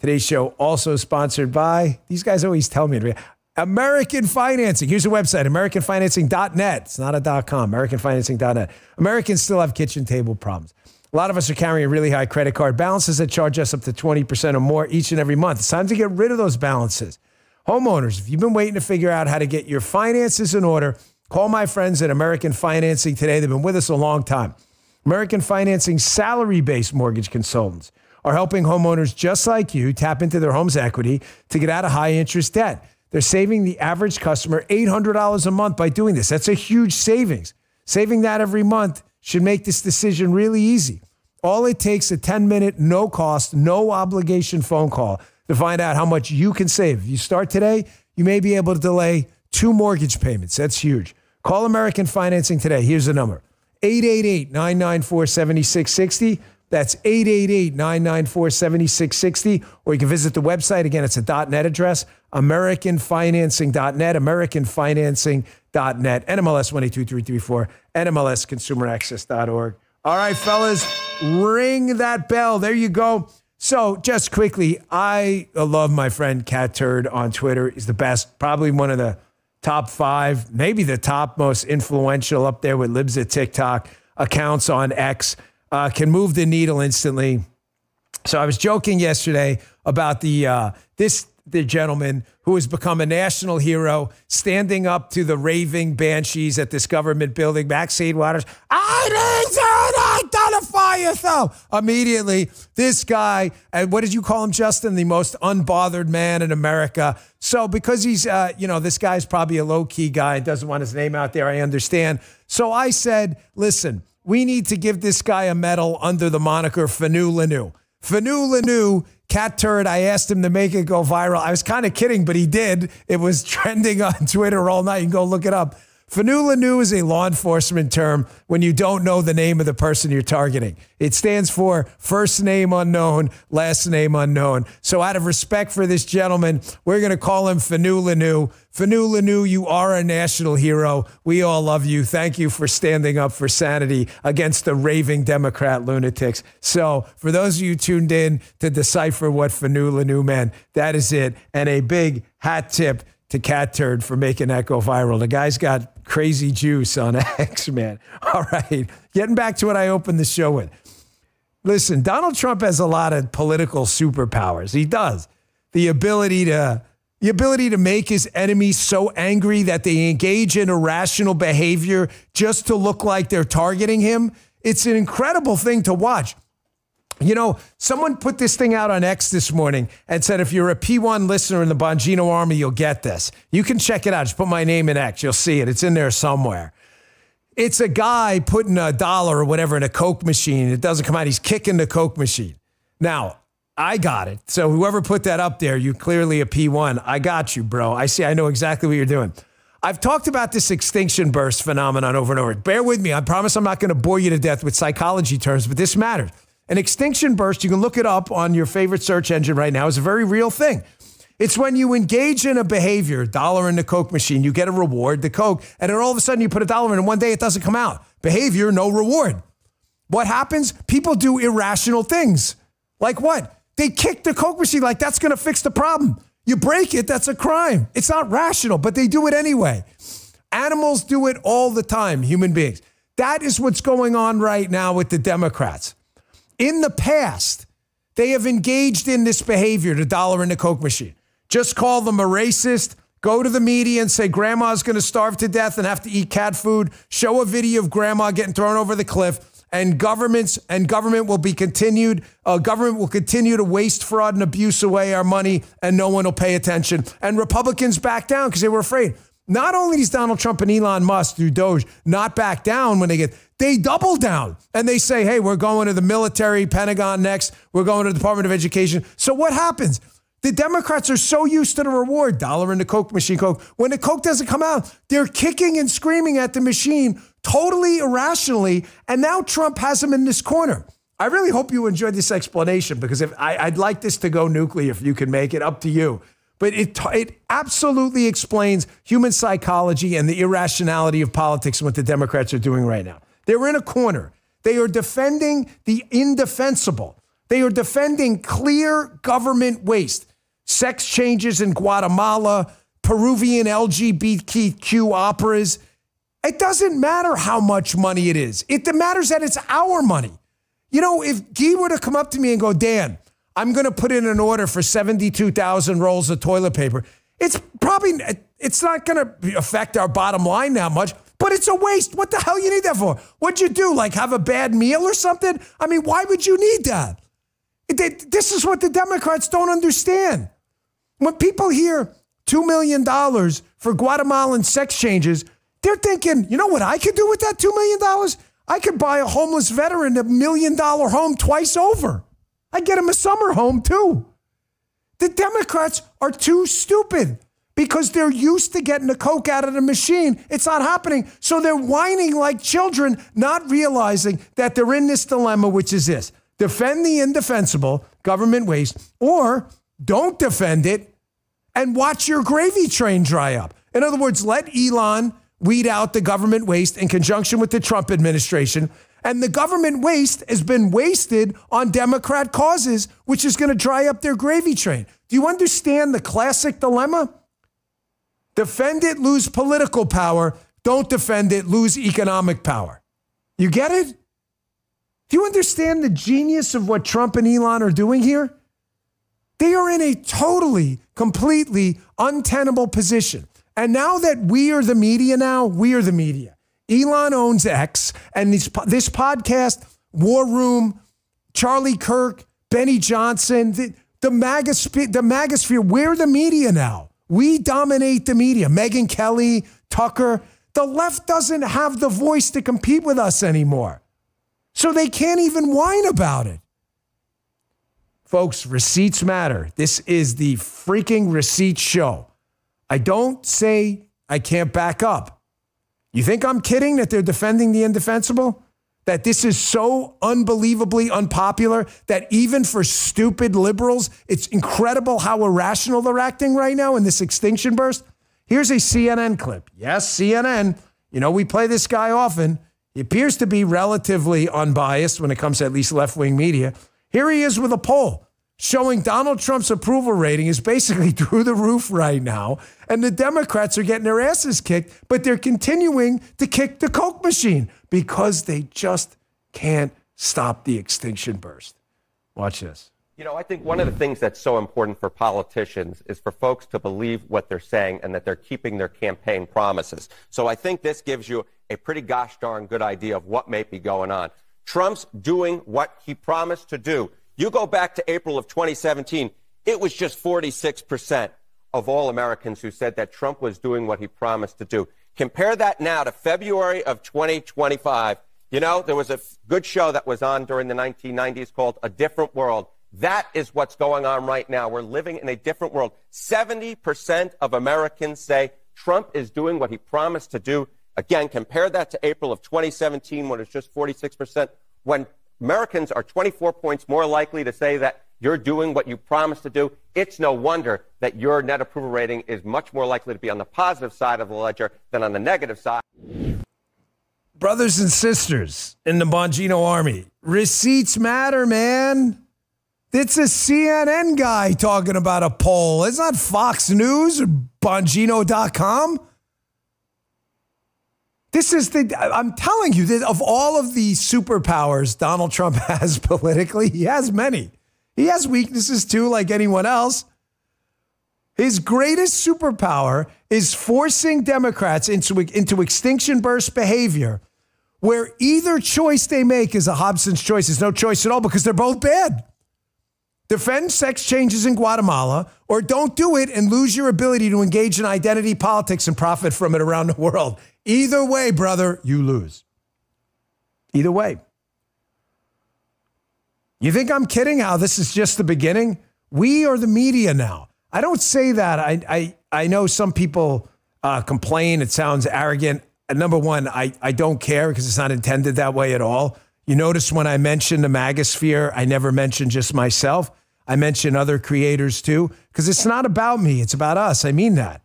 Today's show also sponsored by, these guys always tell me, American Financing. Here's a website, AmericanFinancing.net. It's not a .com, AmericanFinancing.net. Americans still have kitchen table problems. A lot of us are carrying really high credit card balances that charge us up to 20% or more each and every month. It's time to get rid of those balances. Homeowners, if you've been waiting to figure out how to get your finances in order, call my friends at American Financing today. They've been with us a long time. American Financing salary-based mortgage consultants are helping homeowners just like you tap into their home's equity to get out of high-interest debt. They're saving the average customer $800 a month by doing this. That's a huge savings. Saving that every month should make this decision really easy. All it takes is a 10-minute, no-cost, no-obligation phone call to find out how much you can save. If you start today, you may be able to delay 2 mortgage payments. That's huge. Call American Financing today. Here's the number, 888-994-7660. That's 888-994-7660. Or you can visit the website. Again, it's a .net address, AmericanFinancing.net, AmericanFinancing.net, NMLS 122334, NMLSConsumerAccess.org. All right, fellas, ring that bell. There you go. So just quickly, I love my friend Cat Turd on Twitter. He's the best, probably one of the top 5, maybe the top most influential up there with Libs at TikTok, accounts on X. Can move the needle instantly. So I was joking yesterday about the gentleman who has become a national hero, standing up to the raving banshees at this government building. Maxine Waters, I need to identify yourself. Immediately, this guy, and what did you call him, Justin? The most unbothered man in America. So because he's, this guy's probably a low-key guy and doesn't want his name out there, I understand. So I said, listen, we need to give this guy a medal under the moniker Fanu Lanu. Fanu Lanu, Cat Turd, I asked him to make it go viral. I was kind of kidding, but he did. It was trending on Twitter all night. You can go look it up. Fanu Lanu is a law enforcement term when you don't know the name of the person you're targeting. It stands for first name unknown, last name unknown. So out of respect for this gentleman, we're going to call him Fanu Lanu. Fanu Lanu, you are a national hero. We all love you. Thank you for standing up for sanity against the raving Democrat lunatics. So for those of you tuned in to decipher what Fanu Lanu meant, that is it. And a big hat tip to Cat Turd for making that go viral. The guy's got crazy juice on X, man. All right, getting back to what I opened the show with. Listen, Donald Trump has a lot of political superpowers. He does. The ability to make his enemies so angry that they engage in irrational behavior just to look like they're targeting him. It's an incredible thing to watch. You know, someone put this thing out on X this morning and said, if you're a P1 listener in the Bongino Army, you'll get this. You can check it out. Just put my name in X. You'll see it. It's in there somewhere. It's a guy putting $1 or whatever in a Coke machine. It doesn't come out. He's kicking the Coke machine. Now, I got it. So whoever put that up there, you're clearly a P1. I got you, bro. I see. I know exactly what you're doing. I've talked about this extinction burst phenomenon over and over. Bear with me. I promise I'm not going to bore you to death with psychology terms, but this matters. An extinction burst, you can look it up on your favorite search engine right now, is a very real thing. It's when you engage in a behavior, $1 in the Coke machine, you get a reward, the Coke, and then all of a sudden you put $1 in and one day it doesn't come out. Behavior, no reward. What happens? People do irrational things. Like what? They kick the Coke machine like that's going to fix the problem. You break it, that's a crime. It's not rational, but they do it anyway. Animals do it all the time, human beings. That is what's going on right now with the Democrats. In the past, they have engaged in this behavior, the $1 in the Coke machine. Just call them a racist, go to the media and say grandma's going to starve to death and have to eat cat food, show a video of grandma getting thrown over the cliff, and government will continue to waste, fraud, and abuse away our money, and no one will pay attention. And Republicans back down because they were afraid. Not only does Donald Trump and Elon Musk through Doge not back down when they double down and they say, hey, we're going to the military, Pentagon next. We're going to the Department of Education. So what happens? The Democrats are so used to the reward, $1 in the Coke machine, Coke. When the Coke doesn't come out, they're kicking and screaming at the machine totally irrationally. And now Trump has them in this corner. I really hope you enjoyed this explanation because I'd like this to go nuclear if you can make it, up to you. But it absolutely explains human psychology and the irrationality of politics and what the Democrats are doing right now. They're in a corner. They are defending the indefensible. They are defending clear government waste. Sex changes in Guatemala, Peruvian LGBTQ operas. It doesn't matter how much money it is. It matters that it's our money. You know, if Guy were to come up to me and go, Dan, I'm going to put in an order for 72,000 rolls of toilet paper, it's not going to affect our bottom line that much, but it's a waste. What the hell you need that for? What'd you do? Like have a bad meal or something? I mean, why would you need that? This is what the Democrats don't understand. When people hear $2 million for Guatemalan sex changes, they're thinking, you know what I could do with that $2 million? I could buy a homeless veteran $1 million home twice over. I get him a summer home too. The Democrats are too stupid because they're used to getting the coke out of the machine. It's not happening. So they're whining like children, not realizing that they're in this dilemma, which is this: defend the indefensible, government waste, or don't defend it and watch your gravy train dry up. In other words, let Elon weed out the government waste in conjunction with the Trump administration. And the government waste has been wasted on Democrat causes, which is going to dry up their gravy train. Do you understand the classic dilemma? Defend it, lose political power. Don't defend it, lose economic power. You get it? Do you understand the genius of what Trump and Elon are doing here? They are in a totally, completely untenable position. And now that we are the media Elon owns X, and this podcast, War Room, Charlie Kirk, Benny Johnson, the Magasphere, we're the media now. We dominate the media. Megyn Kelly, Tucker. The left doesn't have the voice to compete with us anymore. So they can't even whine about it. Folks, receipts matter. This is the freaking receipt show. I don't say I can't back up. You think I'm kidding that they're defending the indefensible? That this is so unbelievably unpopular that even for stupid liberals, it's incredible how irrational they're acting right now in this extinction burst? Here's a CNN clip. Yes, CNN. You know, we play this guy often. He appears to be relatively unbiased when it comes to at least left-wing media. Here he is with a poll showing Donald Trump's approval rating is basically through the roof right now. And the Democrats are getting their asses kicked, but they're continuing to kick the Coke machine because they just can't stop the extinction burst. Watch this. You know, I think one of the things that's so important for politicians is for folks to believe what they're saying and that they're keeping their campaign promises. So I think this gives you a pretty gosh darn good idea of what may be going on. Trump's doing what he promised to do. You go back to April of 2017, it was just 46% of all Americans who said that Trump was doing what he promised to do. Compare that now to February of 2025. You know, there was a good show that was on during the 1990s called A Different World. That is what's going on right now. We're living in a different world. 70% of Americans say Trump is doing what he promised to do. Again, compare that to April of 2017 when it's just 46%. When Americans are 24 points more likely to say that you're doing what you promised to do, it's no wonder that your net approval rating is much more likely to be on the positive side of the ledger than on the negative side. Brothers and sisters in the Bongino army, receipts matter, man. It's a CNN guy talking about a poll. It's not Fox News or Bongino.com. I'm telling you, that of all of the superpowers Donald Trump has politically, he has many. He has weaknesses too, like anyone else. His greatest superpower is forcing Democrats into extinction burst behavior, where either choice they make is a Hobson's choice. There's no choice at all because they're both bad. Defend sex changes in Guatemala, or don't do it and lose your ability to engage in identity politics and profit from it around the world. Either way, brother, you lose. Either way. You think I'm kidding how this is just the beginning? We are the media now. I don't say that. I know some people complain. It sounds arrogant. Number one, I don't care because it's not intended that way at all. You notice when I mentioned the Magasphere, I never mentioned just myself. I mentioned other creators too, because it's not about me. It's about us. I mean that.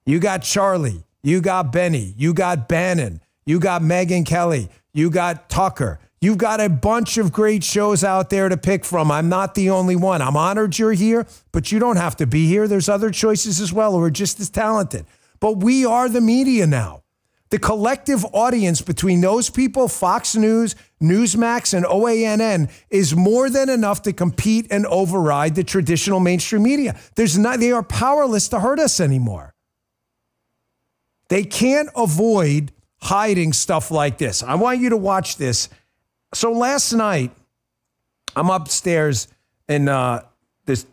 You got Charlie. You got Benny. You got Bannon. You got Megyn Kelly. You got Tucker. You've got a bunch of great shows out there to pick from. I'm not the only one. I'm honored you're here, but you don't have to be here. There's other choices as well who are just as talented. But we are the media now. The collective audience between those people, Fox News, Newsmax, and OANN, is more than enough to compete and override the traditional mainstream media. They are powerless to hurt us anymore. They can't avoid hiding stuff like this. I want you to watch this. So last night, I'm upstairs in the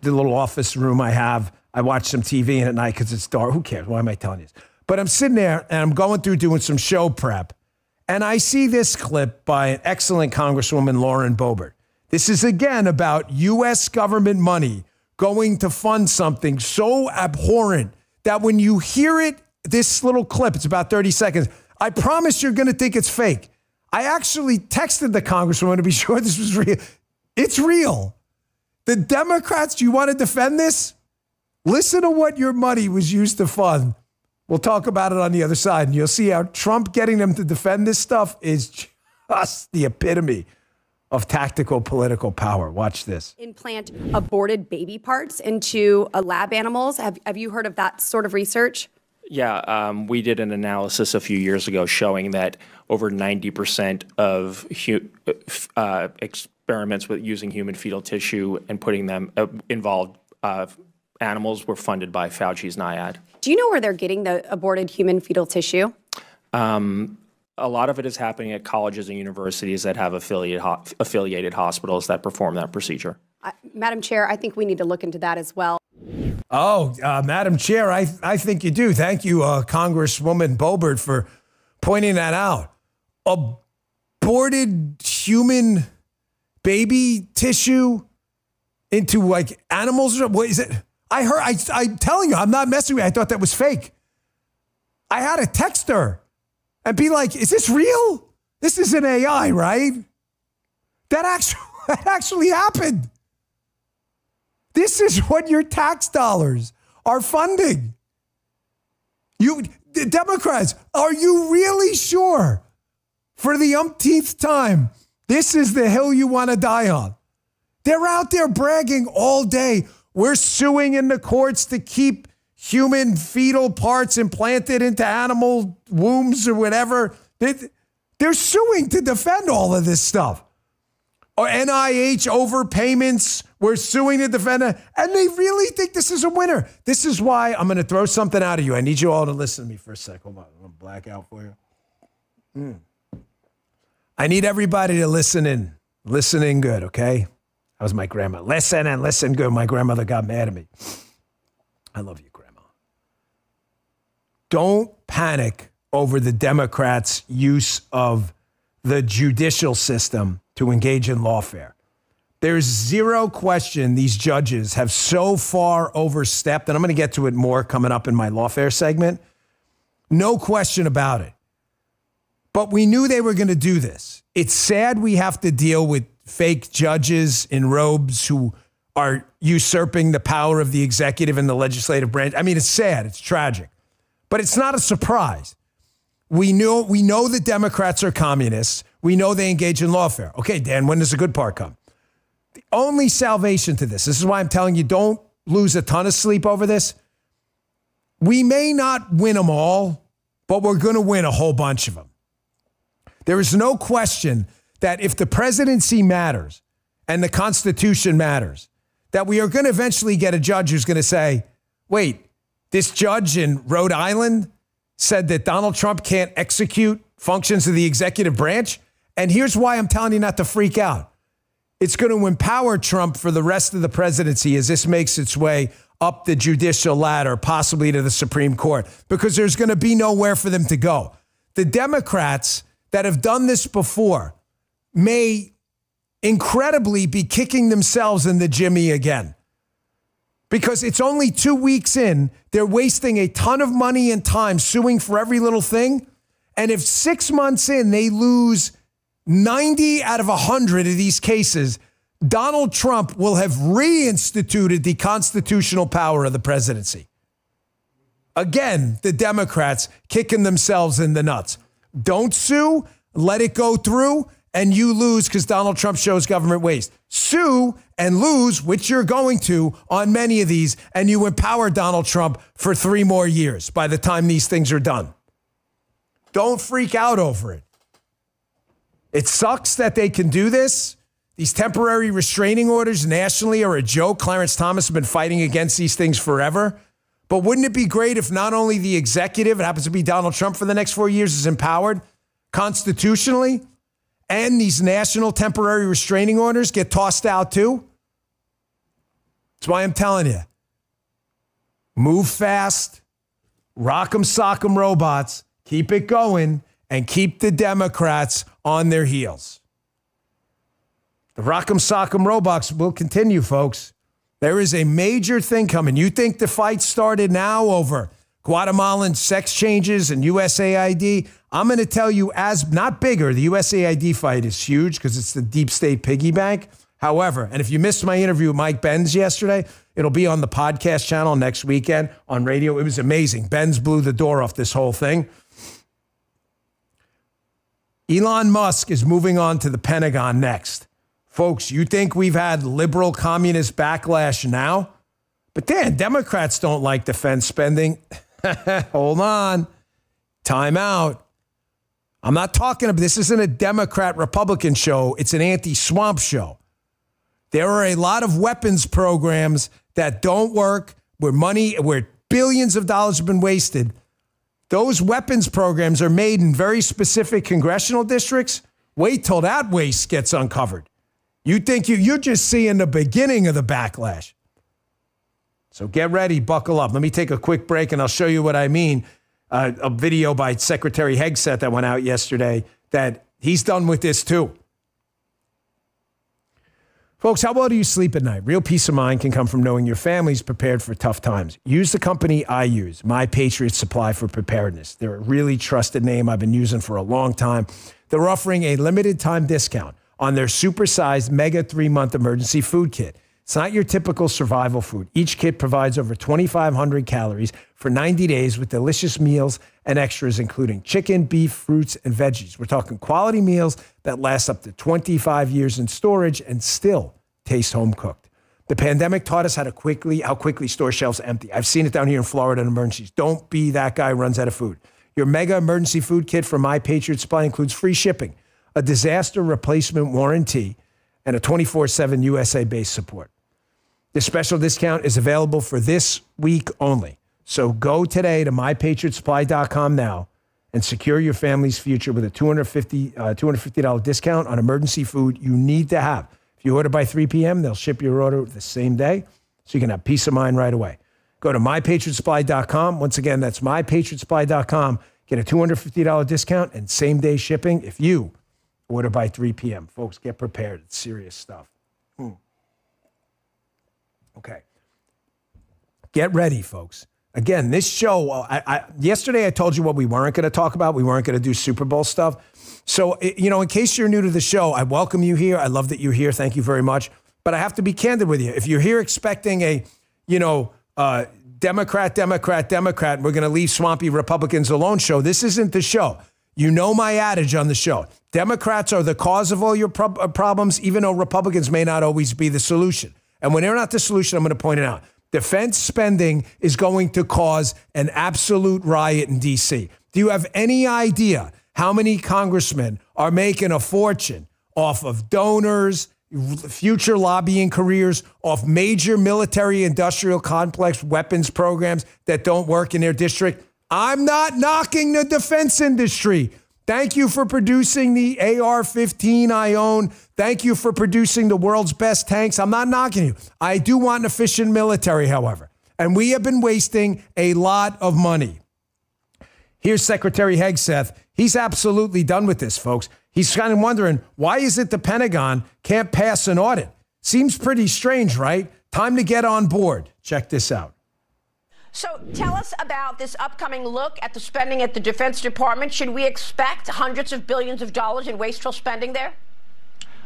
little office room I have. I watch some TV in at night because it's dark. Who cares? Why am I telling you this? But I'm sitting there and I'm going through doing some show prep. And I see this clip by an excellent Congresswoman, Lauren Boebert. This is, again, about U.S. government money going to fund something so abhorrent that when you hear it, this little clip, it's about 30 seconds, I promise you're going to think it's fake. I actually texted the Congresswoman to be sure this was real. It's real. The Democrats, do you want to defend this? Listen to what your money was used to fund. We'll talk about it on the other side, and you'll see how Trump getting them to defend this stuff is just the epitome of tactical political power. Watch this. Implant aborted baby parts into lab animals. Have you heard of that sort of research? Yeah, we did an analysis a few years ago showing that over 90% of experiments with using human fetal tissue and putting them involved animals were funded by Fauci's NIAID. Do you know where they're getting the aborted human fetal tissue? A lot of it is happening at colleges and universities that have affiliated hospitals that perform that procedure. Madam Chair, I think we need to look into that as well. Oh, Madam Chair, I think you do. Thank you, Congresswoman Boebert, for pointing that out. Aborted human baby tissue into like animals? What is it? I'm telling you, I'm not messing with you. I thought that was fake. I had to text her and be like, is this real? This is an AI, right? That actually happened. This is what your tax dollars are funding. The Democrats, are you really sure for the umpteenth time this is the hill you want to die on? They're out there bragging all day. We're suing in the courts to keep human fetal parts implanted into animal wombs or whatever. They're suing to defend all of this stuff. Or NIH overpayments, we're suing to defend it. And they really think this is a winner. This is why I'm going to throw something out of you. I need you all to listen to me for a sec. Hold on, I'm going to black out for you. I need everybody to listen in. Listen in good, okay? That was my grandma. Listen and listen good. My grandmother got mad at me. I love you, Grandma. Don't panic over the Democrats' use of the judicial system to engage in lawfare. There's zero question these judges have so far overstepped, and I'm going to get to it more coming up in my lawfare segment. No question about it. But we knew they were going to do this. It's sad we have to deal with fake judges in robes who are usurping the power of the executive and the legislative branch. I mean, it's sad. It's tragic. But it's not a surprise. We know the Democrats are communists. We know they engage in lawfare. Okay, Dan, when does the good part come? The only salvation to this is why I'm telling you, don't lose a ton of sleep over this. We may not win them all, but we're going to win a whole bunch of them. There is no question that if the presidency matters and the Constitution matters, that we are going to eventually get a judge who's going to say, wait, this judge in Rhode Island said that Donald Trump can't execute functions of the executive branch. And here's why I'm telling you not to freak out. It's going to empower Trump for the rest of the presidency as this makes its way up the judicial ladder, possibly to the Supreme Court, because there's going to be nowhere for them to go. The Democrats that have done this before may incredibly be kicking themselves in the jimmy again. Because it's only 2 weeks in, they're wasting a ton of money and time suing for every little thing. And if 6 months in, they lose 90 out of 100 of these cases, Donald Trump will have reinstituted the constitutional power of the presidency. Again, the Democrats kicking themselves in the nuts. Don't sue, let it go through, and you lose because Donald Trump shows government waste. Sue and lose, which you're going to on many of these, and you empower Donald Trump for 3 more years by the time these things are done. Don't freak out over it. It sucks that they can do this. These temporary restraining orders nationally are a joke. Clarence Thomas has been fighting against these things forever. But wouldn't it be great if not only the executive, it happens to be Donald Trump for the next 4 years, is empowered constitutionally, and these national temporary restraining orders get tossed out too? That's why I'm telling you, move fast, rock'em sock'em robots, keep it going, and keep the Democrats on their heels. The rock'em sock'em robots will continue, folks. There is a major thing coming. You think the fight started now over Guatemalan sex changes and USAID? I'm going to tell you, as not bigger, the USAID fight is huge because it's the deep state piggy bank. However, and if you missed my interview with Mike Benz yesterday, it'll be on the podcast channel next weekend on radio. It was amazing. Benz blew the door off this whole thing. Elon Musk is moving on to the Pentagon next. Folks, you think we've had liberal communist backlash now? But then Democrats don't like defense spending. Hold on. Time out. I'm not talking about, this isn't a Democrat-Republican show. It's an anti-swamp show. There are a lot of weapons programs that don't work, where billions of dollars have been wasted. Those weapons programs are made in very specific congressional districts. Wait till that waste gets uncovered. You think you're just seeing the beginning of the backlash. So get ready, buckle up. Let me take a quick break and I'll show you what I mean. A video by Secretary Hegseth that went out yesterday that he's done with this too. Folks, how well do you sleep at night? Real peace of mind can come from knowing your family's prepared for tough times. Use the company I use, My Patriot Supply for Preparedness. They're a really trusted name I've been using for a long time. They're offering a limited time discount on their supersized mega 3-month emergency food kit. It's not your typical survival food. Each kit provides over 2,500 calories for 90 days with delicious meals and extras, including chicken, beef, fruits, and veggies. We're talking quality meals that last up to 25 years in storage and still taste home cooked. The pandemic taught us how quickly store shelves empty. I've seen it down here in Florida in emergencies. Don't be that guy who runs out of food. Your mega emergency food kit from My Patriot Supply includes free shipping, a disaster replacement warranty, and a 24/7 USA-based support. This special discount is available for this week only. So go today to mypatriotsupply.com now and secure your family's future with a $250 discount on emergency food you need to have. If you order by 3 p.m., they'll ship your order the same day so you can have peace of mind right away. Go to mypatriotsupply.com. Once again, that's mypatriotsupply.com. Get a $250 discount and same-day shipping if you order by 3 p.m. Folks, get prepared. It's serious stuff. Okay. Get ready, folks. Again, this show, yesterday I told you what we weren't going to talk about. We weren't going to do Super Bowl stuff. So, in case you're new to the show, I welcome you here. I love that you're here. Thank you very much. But I have to be candid with you. If you're here expecting a, Democrat, and we're going to leave swampy Republicans alone show, this isn't the show. You know my adage on the show. Democrats are the cause of all your problems, even though Republicans may not always be the solution. And when they're not the solution, I'm going to point it out. Defense spending is going to cause an absolute riot in D.C. Do you have any idea how many congressmen are making a fortune off of donors, future lobbying careers, off major military industrial complex weapons programs that don't work in their district? I'm not knocking the defense industry. Thank you for producing the AR-15 I own. Thank you for producing the world's best tanks. I'm not knocking you. I do want an efficient military, however. And we have been wasting a lot of money. Here's Secretary Hegseth. He's absolutely done with this, folks. He's kind of wondering, why is it the Pentagon can't pass an audit? Seems pretty strange, right? Time to get on board. Check this out. So tell us about this upcoming look at the spending at the Defense Department. Should we expect hundreds of billions of dollars in wasteful spending there?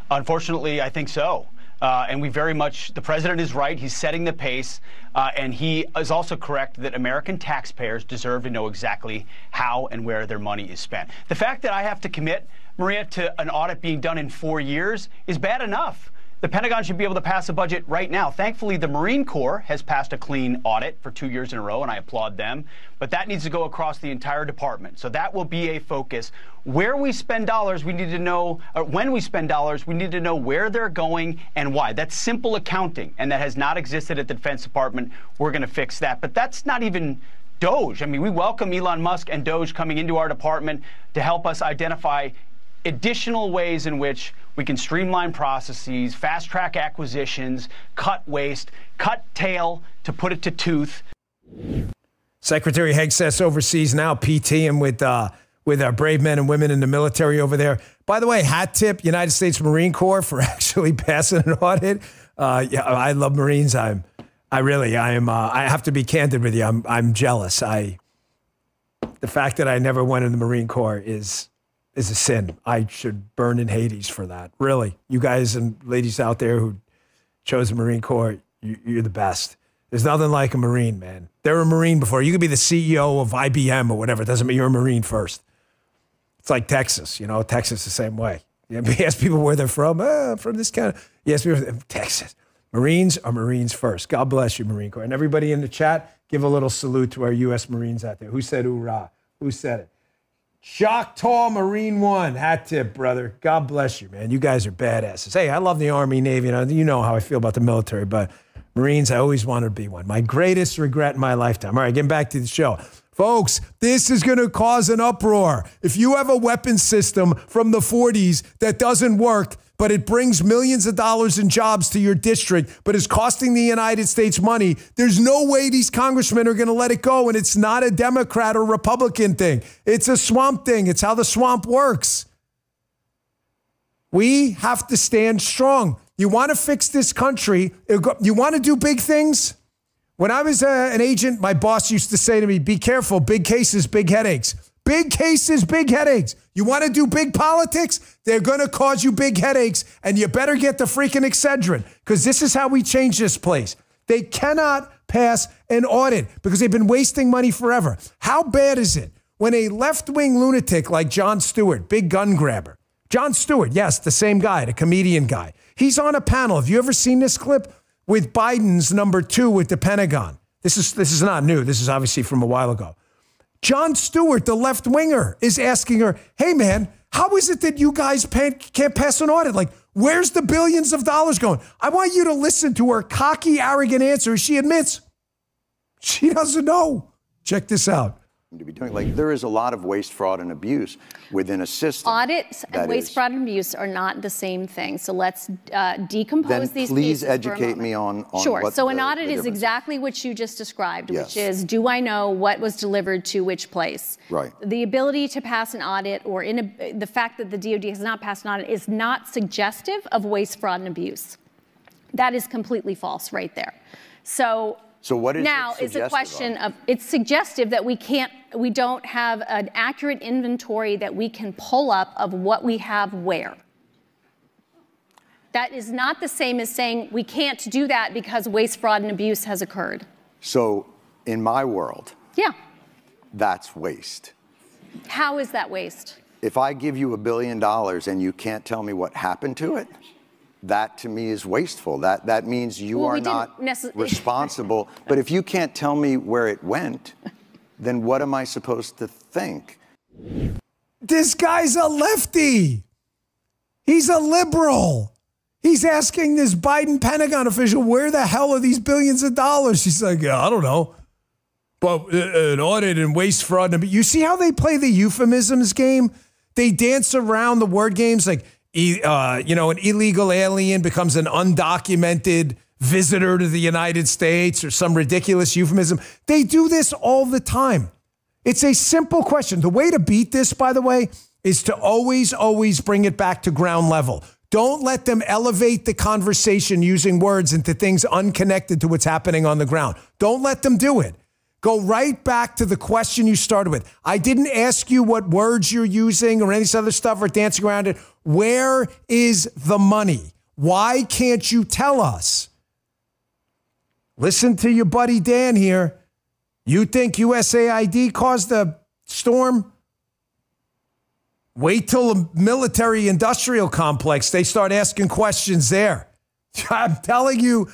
Unfortunately, I think so. And the president is right. He's setting the pace. And he is also correct that American taxpayers deserve to know exactly how and where their money is spent. The fact that I have to commit Maria, to an audit being done in 4 years is bad enough. The Pentagon should be able to pass a budget right now. Thankfully, the Marine Corps has passed a clean audit for 2 years in a row, and I applaud them. But that needs to go across the entire department. So that will be a focus. Where we spend dollars, we need to know, or when we spend dollars, we need to know where they're going and why. That's simple accounting, and that has not existed at the Defense Department. We're going to fix that. But that's not even Doge. I mean, we welcome Elon Musk and Doge coming into our department to help us identify additional ways in which we can streamline processes, fast-track acquisitions, cut waste, cut tail to put it to tooth. Secretary Hegseth oversees now PTing with our brave men and women in the military over there. By the way, hat tip, United States Marine Corps for actually passing an audit. Yeah, I love Marines. I have to be candid with you. I'm jealous. The fact that I never went in the Marine Corps is a sin. I should burn in Hades for that. Really. You guys and ladies out there who chose the Marine Corps, you're the best. There's nothing like a Marine, man. They're a Marine before. You could be the CEO of IBM or whatever. It doesn't mean you're a Marine first. It's like Texas. Texas the same way. You ask people where they're from. From this kind of. You ask people, Texas. Marines are Marines first. God bless you, Marine Corps. And everybody in the chat, give a little salute to our U.S. Marines out there. Who said hoorah? Who said it? Choctaw Marine One, hat tip, brother. God bless you, man. You guys are badasses. Hey, I love the Army, Navy, and you know how I feel about the military, but Marines, I always wanted to be one. My greatest regret in my lifetime. All right, getting back to the show. Folks, this is going to cause an uproar. If you have a weapon system from the 40s that doesn't work, but it brings millions of dollars in jobs to your district, but is costing the United States money, there's no way these congressmen are going to let it go. And it's not a Democrat or Republican thing. It's a swamp thing. It's how the swamp works. We have to stand strong. You want to fix this country? You want to do big things? When I was an agent, my boss used to say to me, be careful, big cases, big headaches. Big cases, big headaches. You want to do big politics? They're going to cause you big headaches, and you better get the freaking Excedrin, because this is how we change this place. They cannot pass an audit because they've been wasting money forever. How bad is it when a left-wing lunatic like Jon Stewart, big gun grabber, Jon Stewart, yes, the same guy, the comedian guy, he's on a panel. Have you ever seen this clip? With Biden's number 2 with the Pentagon. This is not new. This is obviously from a while ago. Jon Stewart, the left-winger, is asking her, hey, man, how is it that you guys can't pass an audit? Like, where's the billions of dollars going? I want you to listen to her cocky, arrogant answer. She admits she doesn't know. Check this out. To be doing. Like, there is a lot of waste, fraud, and abuse within a system. Audits and waste, fraud, and abuse are not the same thing. So let's decompose these pieces. Please educate me on sure. What so an audit is exactly what you just described, yes. Which is, do I know what was delivered to which place? Right. The ability to pass an audit, or the fact that the DoD has not passed an audit, is not suggestive of waste, fraud, and abuse. That is completely false right there. So what is now it's a question of, it's suggestive that we don't have an accurate inventory that we can pull up of what we have where. That is not the same as saying we can't do that because waste, fraud, and abuse has occurred. So in my world, yeah, that's waste. How is that waste? If I give you $1 billion and you can't tell me what happened to it, that to me is wasteful. That means you are not responsible. But if you can't tell me where it went, then what am I supposed to think? This guy's a lefty. He's a liberal. He's asking this Biden Pentagon official, where the hell are these billions of dollars? He's like, I don't know. But an audit and waste, fraud. You see how they play the euphemisms game? They dance around the word games like, an illegal alien becomes an undocumented visitor to the United States or some ridiculous euphemism. They do this all the time. It's a simple question. The way to beat this, by the way, is to always bring it back to ground level. Don't let them elevate the conversation using words into things unconnected to what's happening on the ground. Don't let them do it. Go right back to the question you started with. I didn't ask you what words you're using or any other stuff or dancing around it. Where is the money? Why can't you tell us? Listen to your buddy Dan here. You think USAID caused the storm? Wait till a military industrial complex, they start asking questions there. I'm telling you,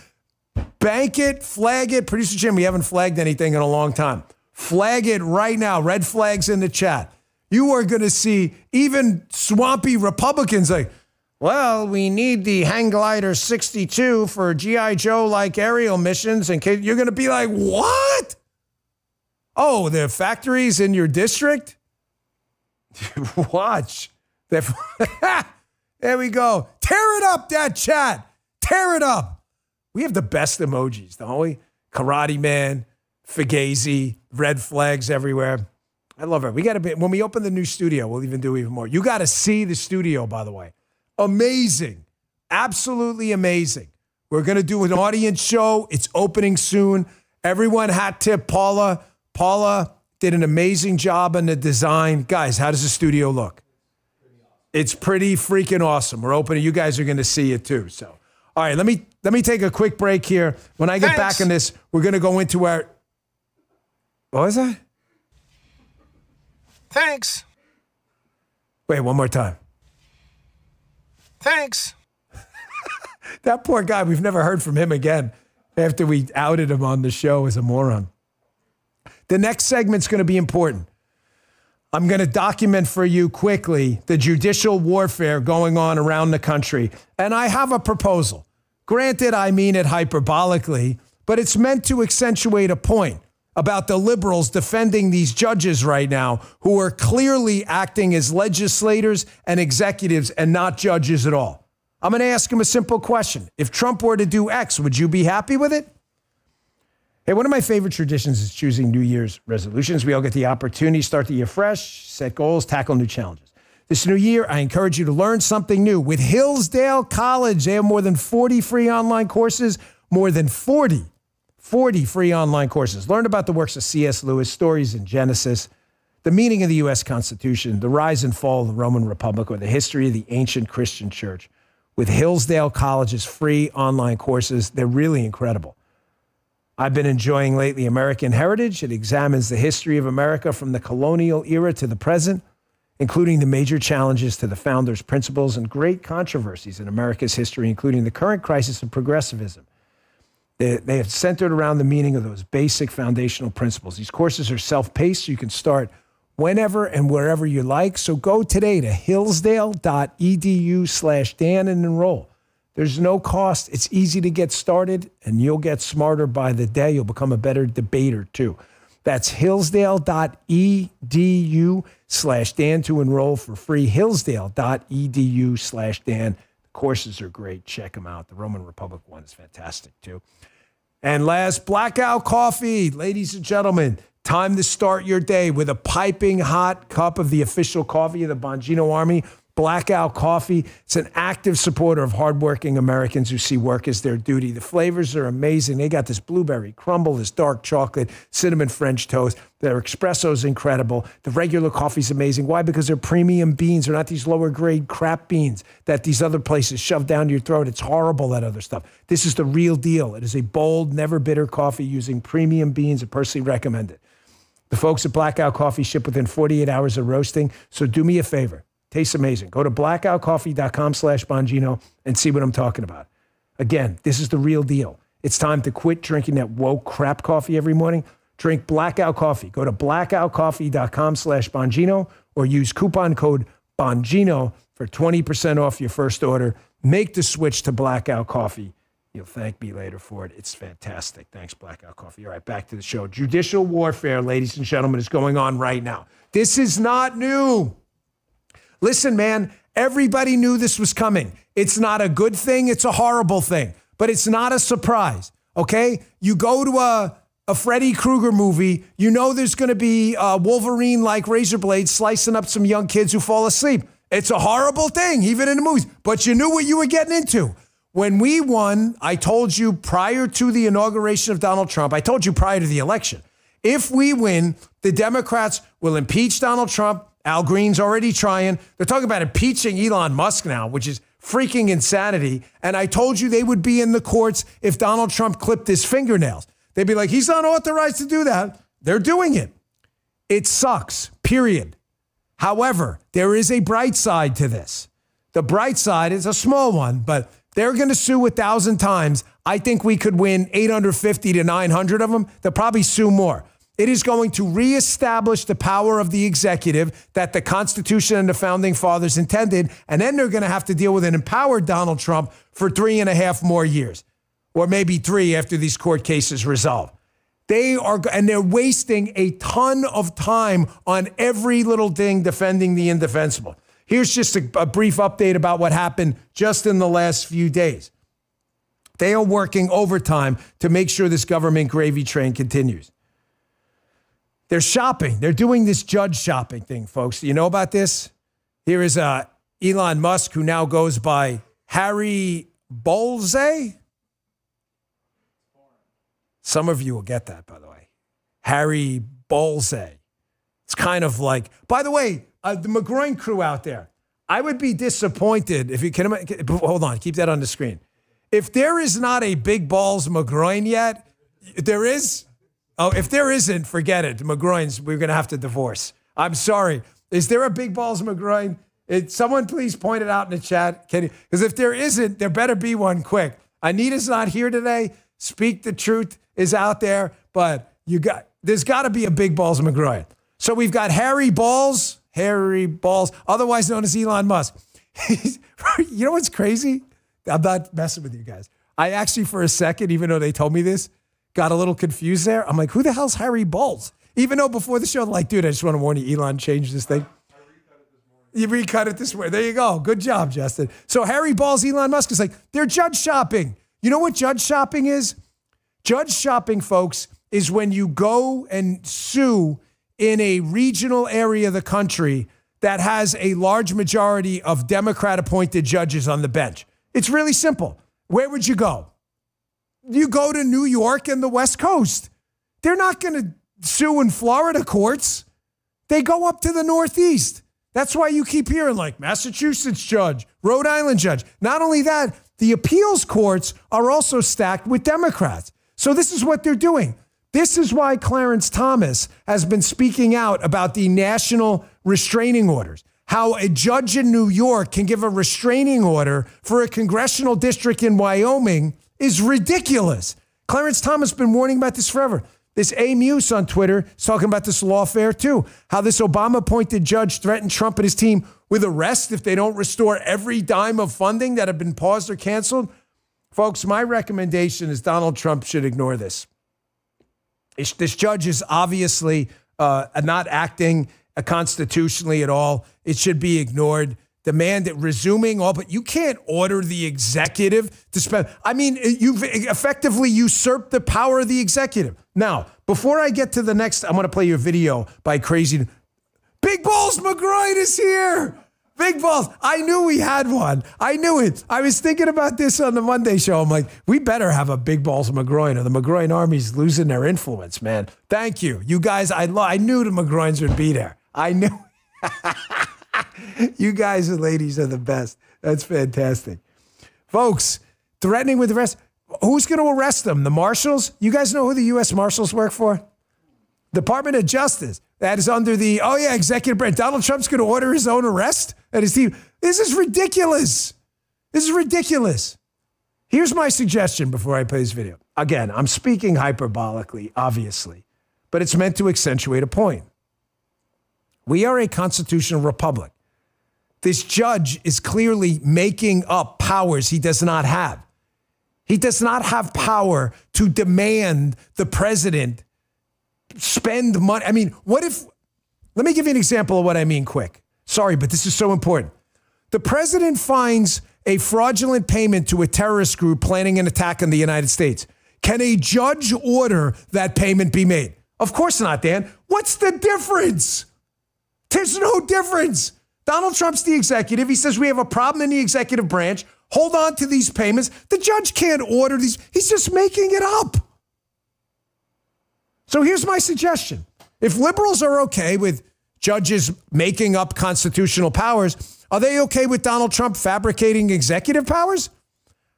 bank it, flag it. Producer Jim, we haven't flagged anything in a long time. Flag it right now. Red flags in the chat. You are going to see even swampy Republicans like, well, we need the Hang Glider 62 for G.I. Joe-like aerial missions. And you're going to be like, what? Oh, the factories in your district? Watch. There we go. Tear it up, that chat. Tear it up. We have the best emojis, don't we? Karate Man, Fugazi, red flags everywhere. I love it. We got to be, when we open the new studio, we'll even do even more. You got to see the studio, by the way. Amazing. Absolutely amazing. We're going to do an audience show. It's opening soon. Everyone hat tip Paula. Paula did an amazing job on the design. Guys, how does the studio look? It's pretty freaking awesome. We're opening. You guys are going to see it too. So, all right, let me take a quick break here. When I get back on this, we're going to go into our, what was that? Thanks. Wait, one more time. Thanks. That poor guy, we've never heard from him again after we outed him on the show as a moron. The next segment's going to be important. I'm going to document for you quickly the judicial warfare going on around the country. And I have a proposal. Granted, I mean it hyperbolically, but it's meant to accentuate a point about the liberals defending these judges right now who are clearly acting as legislators and executives and not judges at all. I'm going to ask him a simple question. If Trump were to do X, would you be happy with it? Hey, one of my favorite traditions is choosing New Year's resolutions. We all get the opportunity to start the year fresh, set goals, tackle new challenges. This new year, I encourage you to learn something new. With Hillsdale College, they have more than 40 free online courses, more than 40 free online courses. Learn about the works of C.S. Lewis, stories in Genesis, the meaning of the U.S. Constitution, the rise and fall of the Roman Republic, or the history of the ancient Christian church. With Hillsdale College's free online courses, they're really incredible. I've been enjoying lately American Heritage. It examines the history of America from the colonial era to the present, including the major challenges to the founders' principles and great controversies in America's history, including the current crisis of progressivism. They have centered around the meaning of those basic foundational principles. These courses are self-paced, so you can start whenever and wherever you like. So go today to hillsdale.edu/Dan and enroll. There's no cost. It's easy to get started, and you'll get smarter by the day. You'll become a better debater, too. That's hillsdale.edu/Dan to enroll for free. Hillsdale.edu/Dan. The courses are great. Check them out. The Roman Republic one is fantastic, too. And last, Blackout Coffee. Ladies and gentlemen, time to start your day with a piping hot cup of the official coffee of the Bongino Army. Blackout Coffee. It's an active supporter of hardworking Americans who see work as their duty. The flavors are amazing. They got this blueberry crumble, this dark chocolate, cinnamon French toast. Their espresso is incredible. The regular coffee is amazing. Why? Because they're premium beans. They're not these lower grade crap beans that these other places shove down your throat. It's horrible, that other stuff. This is the real deal. It is a bold, never bitter coffee using premium beans. I personally recommend it. The folks at Blackout Coffee ship within 48 hours of roasting. So do me a favor. Tastes amazing. Go to blackoutcoffee.com/Bongino and see what I'm talking about. Again, this is the real deal. It's time to quit drinking that woke crap coffee every morning. Drink Blackout Coffee. Go to blackoutcoffee.com/Bongino or use coupon code Bongino for 20% off your first order. Make the switch to Blackout Coffee. You'll thank me later for it. It's fantastic. Thanks, Blackout Coffee. All right, back to the show. Judicial warfare, ladies and gentlemen, is going on right now. This is not new. Listen, man, everybody knew this was coming. It's not a good thing. It's a horrible thing, but it's not a surprise, okay? You go to a Freddy Krueger movie, you know there's going to be Wolverine like razor blades slicing up some young kids who fall asleep. It's a horrible thing, even in the movies, but you knew what you were getting into. When we won, I told you prior to the inauguration of Donald Trump, I told you prior to the election, if we win, the Democrats will impeach Donald Trump. Al Green's already trying. They're talking about impeaching Elon Musk now, which is freaking insanity. And I told you they would be in the courts if Donald Trump clipped his fingernails. They'd be like, he's not authorized to do that. They're doing it. It sucks, period. However, there is a bright side to this. The bright side is a small one, but they're going to sue 1,000 times. I think we could win 850 to 900 of them. They'll probably sue more. It is going to reestablish the power of the executive that the Constitution and the Founding Fathers intended, and then they're going to have to deal with an empowered Donald Trump for 3.5 more years, or maybe 3 after these court cases resolve. They're wasting a ton of time on every little thing defending the indefensible. Here's just a brief update about what happened just in the last few days. They are working overtime to make sure this government gravy train continues. They're shopping. They're doing this judge shopping thing, folks. Do you know about this? Here is Elon Musk, who now goes by Harry Bolze. Some of you will get that, by the way. Harry Bolze. It's kind of like, by the way, the McGroin crew out there, I would be disappointed if you can, hold on, keep that on the screen. If there is not a Big Balls McGroin yet, there is. Oh, if there isn't, forget it. McGroins, we're going to have to divorce. I'm sorry. Is there a Big Balls McGroin? Someone please point it out in the chat. Because if there isn't, there better be one quick. Anita's not here today. Speak the Truth is out there, but there's got to be a Big Balls McGroin. So we've got Harry Balls, otherwise known as Elon Musk. You know what's crazy? I'm not messing with you guys. I actually, for a second, even though they told me this, got a little confused there. I'm like, who the hell's Harry Balls? Even though before the show, I'm like, dude, I just want to warn you, Elon changed this thing. You recut it this way. There you go. Good job, Justin. So Harry Balls, Elon Musk is like, they're judge shopping. You know what judge shopping is? Judge shopping, folks, is when you go and sue in a regional area of the country that has a large majority of Democrat-appointed judges on the bench. It's really simple. Where would you go? You go to New York and the West Coast. They're not going to sue in Florida courts. They go up to the Northeast. That's why you keep hearing like Massachusetts judge, Rhode Island judge. Not only that, the appeals courts are also stacked with Democrats. So this is what they're doing. This is why Clarence Thomas has been speaking out about the national restraining orders. How a judge in New York can give a restraining order for a congressional district in Wyoming is ridiculous. Clarence Thomas has been warning about this forever. This A. Muse on Twitter is talking about this lawfare too. How this Obama-appointed judge threatened Trump and his team with arrest if they don't restore every dime of funding that have been paused or canceled. Folks, my recommendation is Donald Trump should ignore this. This judge is obviously not acting constitutionally at all. It should be ignored. Demand it resuming all, but you can't order the executive to spend. I mean, you've effectively usurped the power of the executive. Now, before I get to the next, I'm going to play you a video by Crazy. Big Balls McGroin is here. Big Balls. I knew we had one. I knew it. I was thinking about this on the Monday show. I'm like, we better have a Big Balls McGroin or the McGroin Army's losing their influence, man. Thank you. You guys, I knew the McGroins would be there. I knew. You guys and ladies are the best. That's fantastic. Folks, threatening with arrest. Who's going to arrest them? The marshals? You guys know who the U.S. Marshals work for? Department of Justice. That is under the, executive branch. Donald Trump's going to order his own arrest and his team. This is ridiculous. This is ridiculous. Here's my suggestion before I play this video. Again, I'm speaking hyperbolically, obviously, but it's meant to accentuate a point. We are a constitutional republic. This judge is clearly making up powers he does not have. He does not have power to demand the president spend money. I mean, what if, let me give you an example of what I mean quick. Sorry, but this is so important. The president finds a fraudulent payment to a terrorist group planning an attack on the United States. Can a judge order that payment be made? Of course not, Dan. What's the difference? There's no difference. Donald Trump's the executive. He says we have a problem in the executive branch. Hold on to these payments. The judge can't order these. He's just making it up. So here's my suggestion. If liberals are okay with judges making up constitutional powers, are they okay with Donald Trump fabricating executive powers?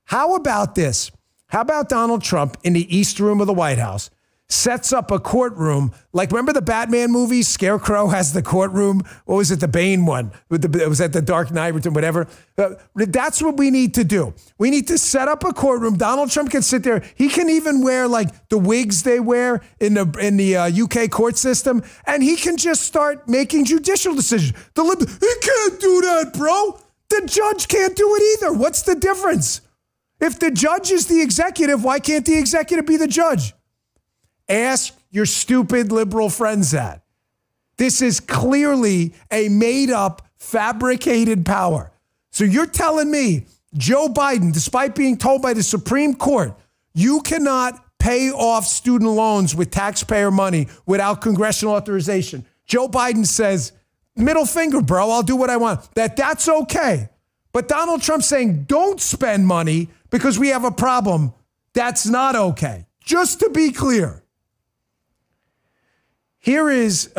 How about this? How about Donald Trump in the East Room of the White House sets up a courtroom. Like, remember the Batman movies? Scarecrow has the courtroom. What was it? The Bane one. It was at the Dark Knight or whatever. That's what we need to do. We need to set up a courtroom. Donald Trump can sit there. He can even wear like the wigs they wear in the UK court system, and he can just start making judicial decisions. He can't do that, bro. The judge can't do it either. What's the difference? If the judge is the executive, why can't the executive be the judge? Ask your stupid liberal friends that. This is clearly a made-up, fabricated power. So you're telling me, Joe Biden, despite being told by the Supreme Court, you cannot pay off student loans with taxpayer money without congressional authorization. Joe Biden says, middle finger, bro, I'll do what I want. That's okay. But Donald Trump saying, don't spend money because we have a problem, that's not okay. Just to be clear. Here is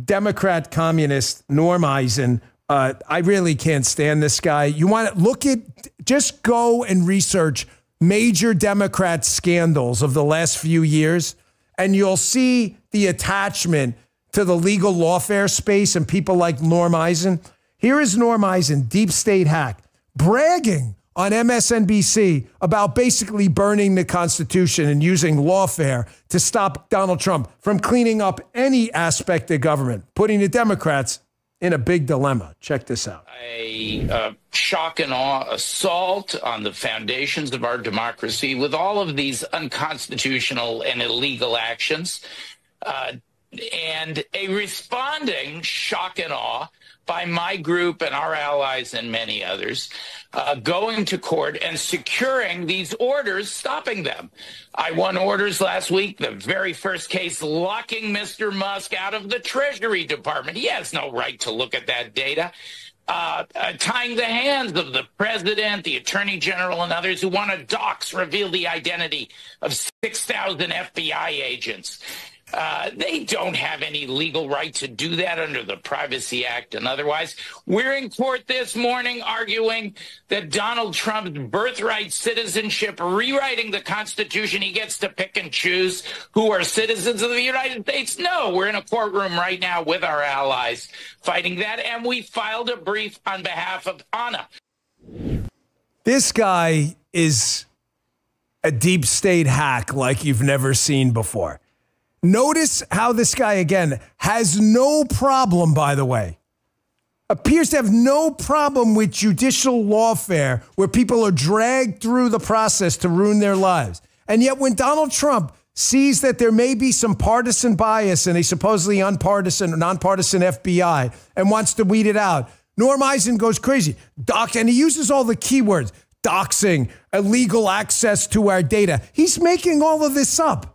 Democrat communist Norm Eisen. I really can't stand this guy. You want to just go and research major Democrat scandals of the last few years, and you'll see the attachment to the legal lawfare space and people like Norm Eisen. Here is Norm Eisen, deep state hack, bragging on MSNBC about basically burning the Constitution and using lawfare to stop Donald Trump from cleaning up any aspect of government, putting the Democrats in a big dilemma. Check this out. A shock and awe assault on the foundations of our democracy with all of these unconstitutional and illegal actions, and a responding shock and awe by my group and our allies and many others, going to court and securing these orders, stopping them. I won orders last week, the very first case locking Mr. Musk out of the Treasury Department. He has no right to look at that data. Tying the hands of the president, the attorney general, and others who want to reveal the identity of 6,000 FBI agents. They don't have any legal right to do that under the Privacy Act and otherwise. We're in court this morning arguing that Donald Trump's birthright citizenship, rewriting the Constitution, he gets to pick and choose who are citizens of the United States. No, we're in a courtroom right now with our allies fighting that, and we filed a brief on behalf of Anna. This guy is a deep state hack like you've never seen before. Notice how this guy, again, has no problem, by the way, appears to have no problem with judicial lawfare where people are dragged through the process to ruin their lives. And yet when Donald Trump sees that there may be some partisan bias in a supposedly nonpartisan FBI and wants to weed it out, Norm Eisen goes crazy. And he uses all the keywords, doxing, illegal access to our data. He's making all of this up.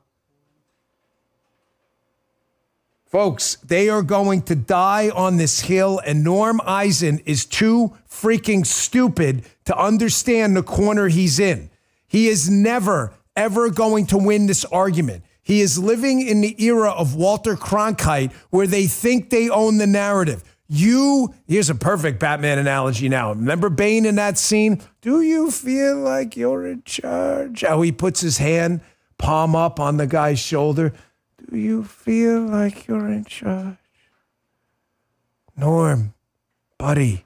Folks, they are going to die on this hill, and Norm Eisen is too freaking stupid to understand the corner he's in. He is never, ever going to win this argument. He is living in the era of Walter Cronkite where they think they own the narrative. Here's a perfect Batman analogy now. Remember Bane in that scene? Do you feel like you're in charge? How he puts his hand, palm up on the guy's shoulder. Do you feel like you're in charge? Norm, buddy,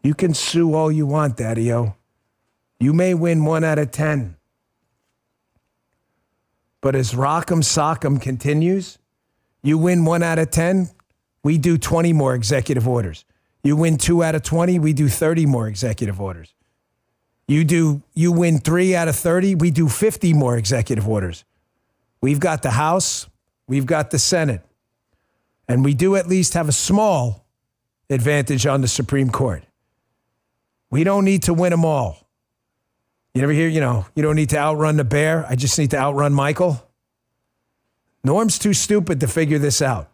you can sue all you want, Daddy-O. You may win 1 out of 10. But as Rock'em Sock'em continues, you win 1 out of 10, we do 20 more executive orders. You win 2 out of 20, we do 30 more executive orders. You win 3 out of 30, we do 50 more executive orders. We've got the House, we've got the Senate, and we do at least have a small advantage on the Supreme Court. We don't need to win them all. You never hear, you don't need to outrun the bear. I just need to outrun Michael. Norm's too stupid to figure this out.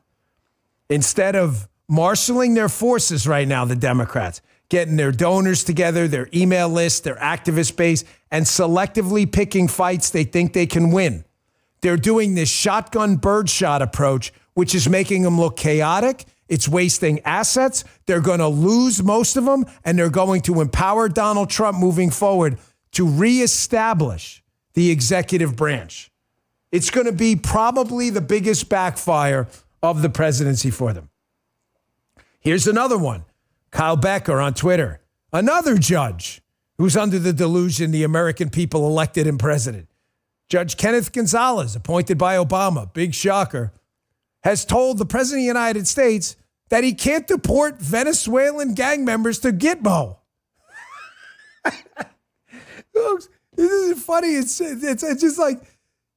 Instead of marshaling their forces right now, the Democrats, getting their donors together, their email list, their activist base, and selectively picking fights they think they can win. They're doing this shotgun birdshot approach, which is making them look chaotic. It's wasting assets. They're going to lose most of them, and they're going to empower Donald Trump moving forward to reestablish the executive branch. It's going to be probably the biggest backfire of the presidency for them. Here's another one. Kyle Becker on Twitter. Another judge who's under the delusion the American people elected him president. Judge Kenneth Gonzalez, appointed by Obama, big shocker, has told the president of the United States that he can't deport Venezuelan gang members to Gitmo. Folks, this is funny. It's just like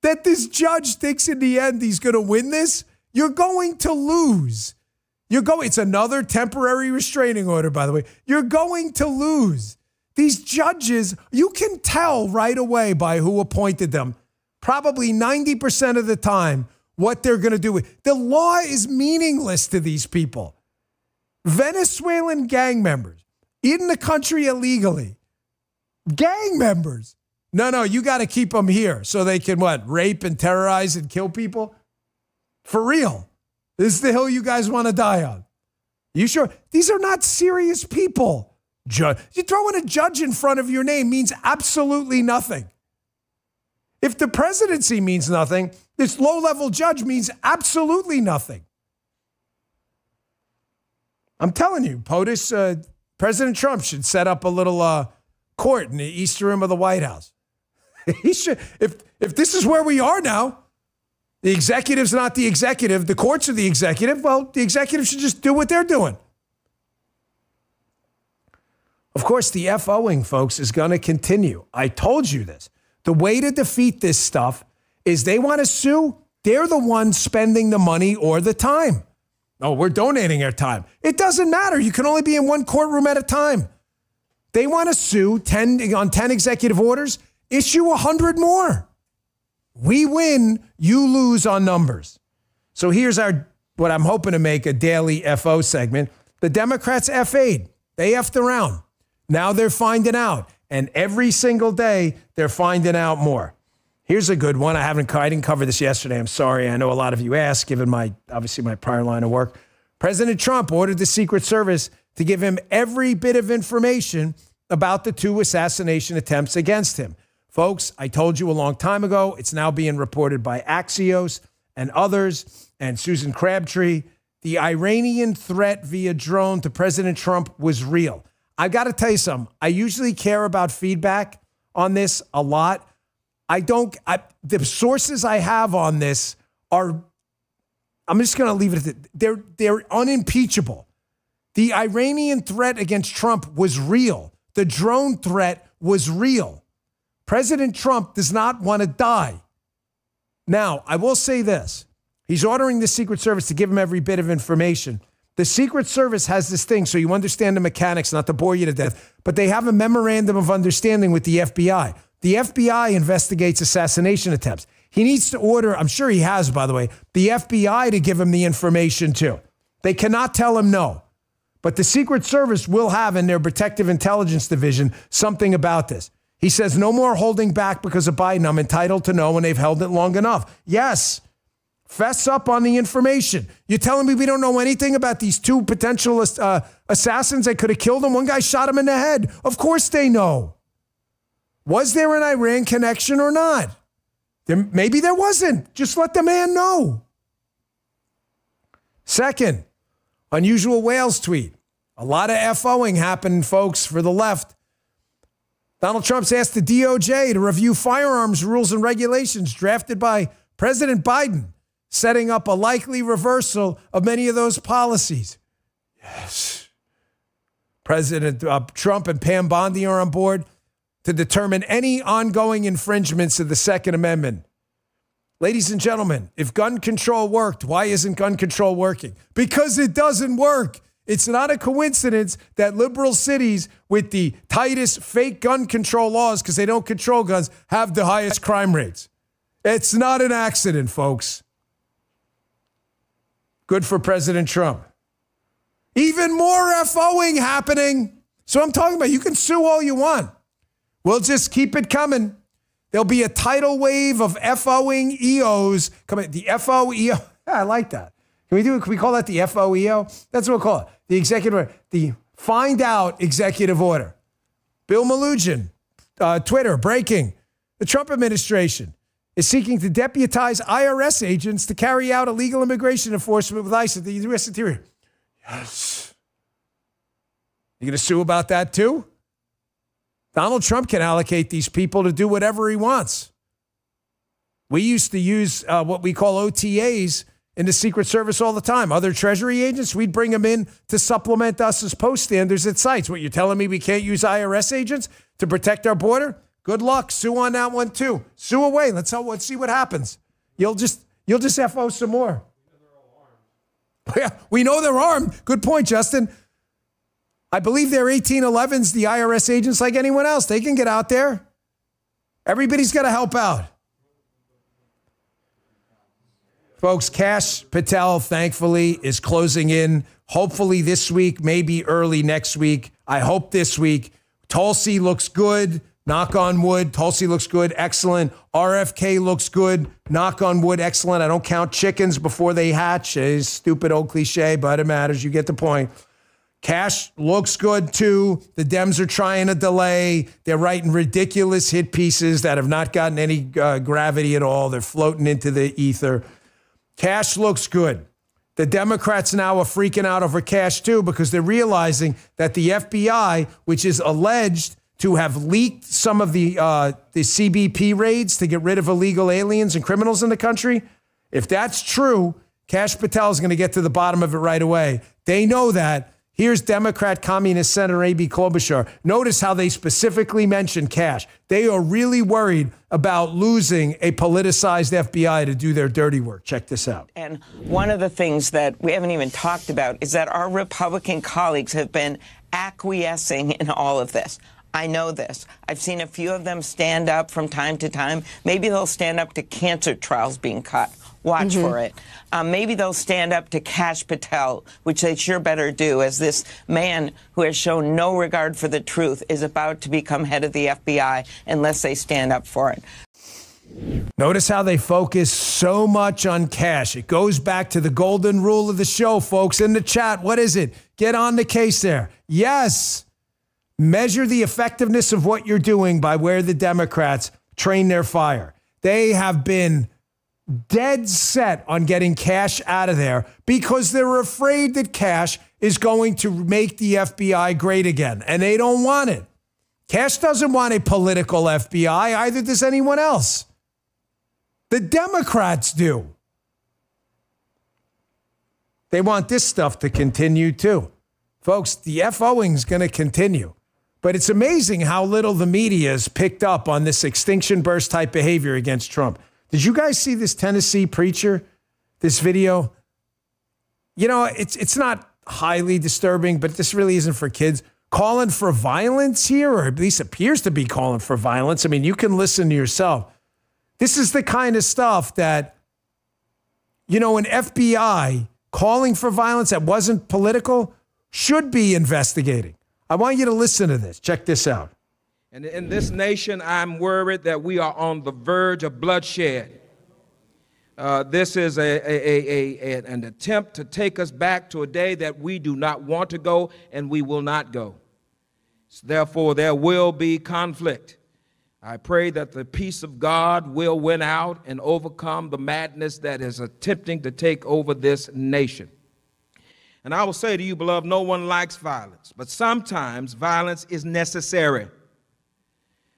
that this judge thinks in the end he's going to win this. You're going to lose. It's another temporary restraining order, by the way. You're going to lose. These judges, you can tell right away by who appointed them, probably 90% of the time, what they're going to do. The law is meaningless to these people. Venezuelan gang members in the country illegally. Gang members. No, you got to keep them here so they can, rape and terrorize and kill people? For real. This is the hill you guys want to die on. You sure? These are not serious people. You throwing a judge in front of your name means absolutely nothing. If the presidency means nothing, this low-level judge means absolutely nothing. I'm telling you, POTUS, President Trump should set up a little court in the East Room of the White House. He should. If this is where we are now, the executive's not the executive, the courts are the executive, well, the executive should just do what they're doing. Of course, the FOing, folks, is going to continue. I told you this. The way to defeat this stuff is they want to sue. They're the ones spending the money or the time. Oh, we're donating our time. It doesn't matter. You can only be in one courtroom at a time. They want to sue 10 executive orders, issue 100 more. We win, you lose on numbers. So here's what I'm hoping to make a daily FO segment. The Democrats F8'd. They F'd around. Now they're finding out. And every single day, they're finding out more. Here's a good one. I didn't cover this yesterday. I'm sorry. I know a lot of you asked, given my prior line of work. President Trump ordered the Secret Service to give him every bit of information about the 2 assassination attempts against him. Folks, I told you a long time ago, it's now being reported by Axios and others, and Susan Crabtree. The Iranian threat via drone to President Trump was real. I've got to tell you something. I usually care about feedback on this a lot. The sources I have on this are, I'm just going to leave it at that. They're unimpeachable. The Iranian threat against Trump was real. The drone threat was real. President Trump does not want to die. Now, I will say this. He's ordering the Secret Service to give him every bit of information. The Secret Service has this thing, so you understand the mechanics, not to bore you to death, but they have a memorandum of understanding with the FBI. The FBI investigates assassination attempts. He needs to order, I'm sure he has, by the way, the FBI to give him the information too. They cannot tell him no. But the Secret Service will have in their Protective Intelligence Division something about this. He says, no more holding back because of Biden. I'm entitled to know, and they've held it long enough. Yes. Fess up on the information. You're telling me we don't know anything about these 2 potential assassins that could have killed him? One guy shot him in the head. Of course they know. Was there an Iran connection or not? Maybe there wasn't. Just let the man know. Second, unusual whales tweet. A lot of FOing happened, folks, for the left. Donald Trump's asked the DOJ to review firearms rules and regulations drafted by President Biden, setting up a likely reversal of many of those policies. Yes. President Trump and Pam Bondi are on board to determine any ongoing infringements of the Second Amendment. Ladies and gentlemen, if gun control worked, why isn't gun control working? Because it doesn't work. It's not a coincidence that liberal cities with the tightest fake gun control laws, because they don't control guns, have the highest crime rates. It's not an accident, folks. Good for President Trump. Even more FOing happening. So I'm talking about, you can sue all you want. We'll just keep it coming. There'll be a tidal wave of FOing EOs coming. The FOEO. I like that. Can we call that the FOEO? That's what we'll call it. The executive order. The find out executive order. Bill Malugin, Twitter, breaking. The Trump administration is seeking to deputize IRS agents to carry out illegal immigration enforcement with ICE at the U.S. Interior. Yes. You going to sue about that too? Donald Trump can allocate these people to do whatever he wants. We used to use what we call OTAs in the Secret Service all the time. Other Treasury agents, we'd bring them in to supplement us as post standers at sites. What, you're telling me we can't use IRS agents to protect our border? Good luck. Sue on that one too. Sue away. Let's see what happens. You'll just FO some more. Yeah, we know they're armed. Good point, Justin. I believe they're 1811s, the IRS agents, like anyone else. They can get out there. Everybody's got to help out. Folks, Kash Patel, thankfully, is closing in. Hopefully this week, maybe early next week. I hope this week. Tulsi looks good. Knock on wood. Tulsi looks good. Excellent. RFK looks good. Knock on wood. Excellent. I don't count chickens before they hatch. It's stupid old cliche, but it matters. You get the point. Kash looks good, too. The Dems are trying to delay. They're writing ridiculous hit pieces that have not gotten any gravity at all. They're floating into the ether. Kash looks good. The Democrats now are freaking out over Kash, too, because they're realizing that the FBI, which is alleged to have leaked some of the CBP raids to get rid of illegal aliens and criminals in the country, if that's true, Kash Patel is going to get to the bottom of it right away. They know that. Here's Democrat Communist Senator A.B. Klobuchar. Notice how they specifically mentioned Kash. They are really worried about losing a politicized FBI to do their dirty work. Check this out. And one of the things that we haven't even talked about is that our Republican colleagues have been acquiescing in all of this. I know this. I've seen a few of them stand up from time to time. Maybe they'll stand up to cancer trials being cut. Watch for it. Maybe they'll stand up to Kash Patel, which they sure better do, as this man who has shown no regard for the truth is about to become head of the FBI unless they stand up for it. Notice how they focus so much on Kash. It goes back to the golden rule of the show, folks. In the chat, what is it? Get on the case there. Yes. Measure the effectiveness of what you're doing by where the Democrats train their fire. They have been dead set on getting Kash out of there because they're afraid that Kash is going to make the FBI great again, and they don't want it. Kash doesn't want a political FBI, either does anyone else. The Democrats do. They want this stuff to continue too. Folks, the FOing is going to continue. But it's amazing how little the media has picked up on this extinction burst type behavior against Trump. Did you guys see this Tennessee preacher, this video? You know, it's not highly disturbing, but this really isn't for kids. Calling for violence here, or at least appears to be calling for violence. I mean, you can listen to yourself. This is the kind of stuff that, you know, an FBI calling for violence that wasn't political should be investigating. I want you to listen to this. Check this out. And in this nation, I'm worried that we are on the verge of bloodshed. This is an attempt to take us back to a day that we do not want to go and we will not go. Therefore, there will be conflict. I pray that the peace of God will win out and overcome the madness that is attempting to take over this nation. And I will say to you, beloved, no one likes violence, but sometimes violence is necessary.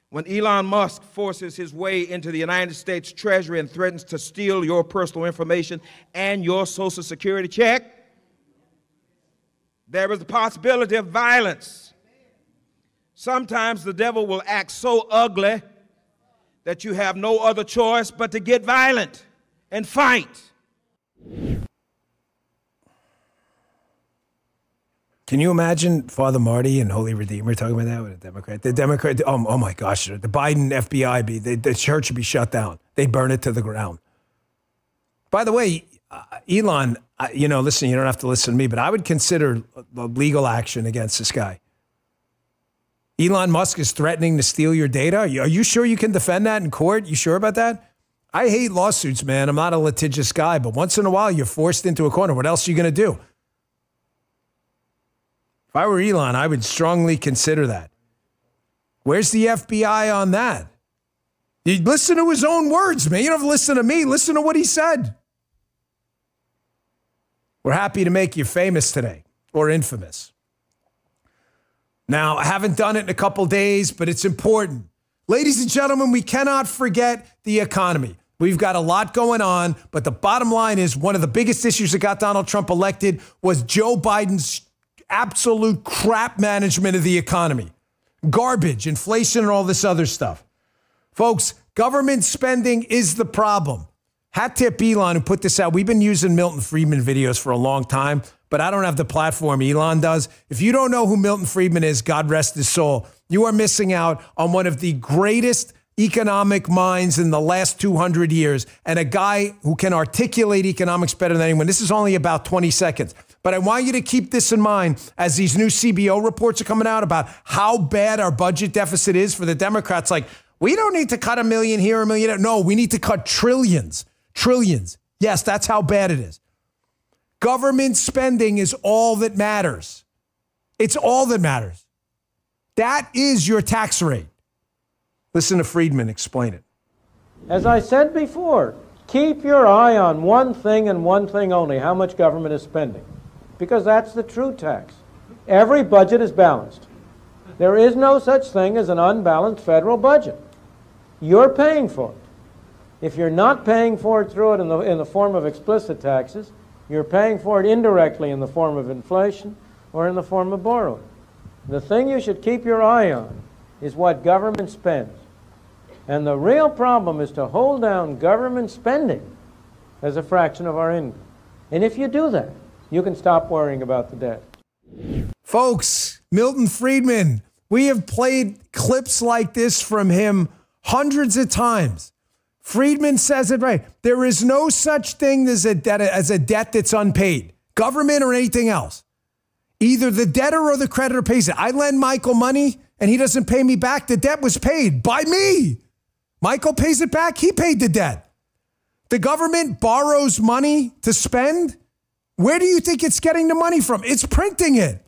When Elon Musk forces his way into the United States Treasury and threatens to steal your personal information and your Social Security check, there is the possibility of violence. Sometimes the devil will act so ugly that you have no other choice but to get violent and fight. Can you imagine Father Marty and Holy Redeemer talking about that with a Democrat? The Democrat, oh my gosh, the Biden FBI, the church should be shut down. They'd burn it to the ground. By the way, Elon, listen, you don't have to listen to me, but I would consider legal action against this guy. Elon Musk is threatening to steal your data. Are you sure you can defend that in court? You sure about that? I hate lawsuits, man. I'm not a litigious guy, but once in a while you're forced into a corner. What else are you going to do? If I were Elon, I would strongly consider that. Where's the FBI on that? You listen to his own words, man. You don't have to listen to me. Listen to what he said. We're happy to make you famous today, or infamous. Now, I haven't done it in a couple days, but it's important. Ladies and gentlemen, we cannot forget the economy. We've got a lot going on, but the bottom line is one of the biggest issues that got Donald Trump elected was Joe Biden's absolute crap management of the economy. Garbage, inflation, and all this other stuff. Folks, government spending is the problem. Hat tip Elon who put this out. We've been using Milton Friedman videos for a long time, but I don't have the platform Elon does. If you don't know who Milton Friedman is, God rest his soul, you are missing out on one of the greatest economic minds in the last 200 years and a guy who can articulate economics better than anyone. This is only about 20 seconds. But I want you to keep this in mind as these new CBO reports are coming out about how bad our budget deficit is for the Democrats. Like, we don't need to cut $1 million here, $1 million there. No, we need to cut trillions. Trillions. Yes, that's how bad it is. Government spending is all that matters. It's all that matters. That is your tax rate. Listen to Friedman explain it. As I said before, keep your eye on one thing and one thing only, how much government is spending. Because that's the true tax. Every budget is balanced. There is no such thing as an unbalanced federal budget. You're paying for it. If you're not paying for it through it in the form of explicit taxes, you're paying for it indirectly in the form of inflation or in the form of borrowing. The thing you should keep your eye on is what government spends. And the real problem is to hold down government spending as a fraction of our income. And if you do that, you can stop worrying about the debt. Folks, Milton Friedman, we have played clips like this from him hundreds of times. Friedman says it right. There is no such thing as a debt that's unpaid, government or anything else. Either the debtor or the creditor pays it. I lend Michael money and he doesn't pay me back. The debt was paid by me. Michael pays it back. He paid the debt. The government borrows money to spend. Where do you think it's getting the money from? It's printing it.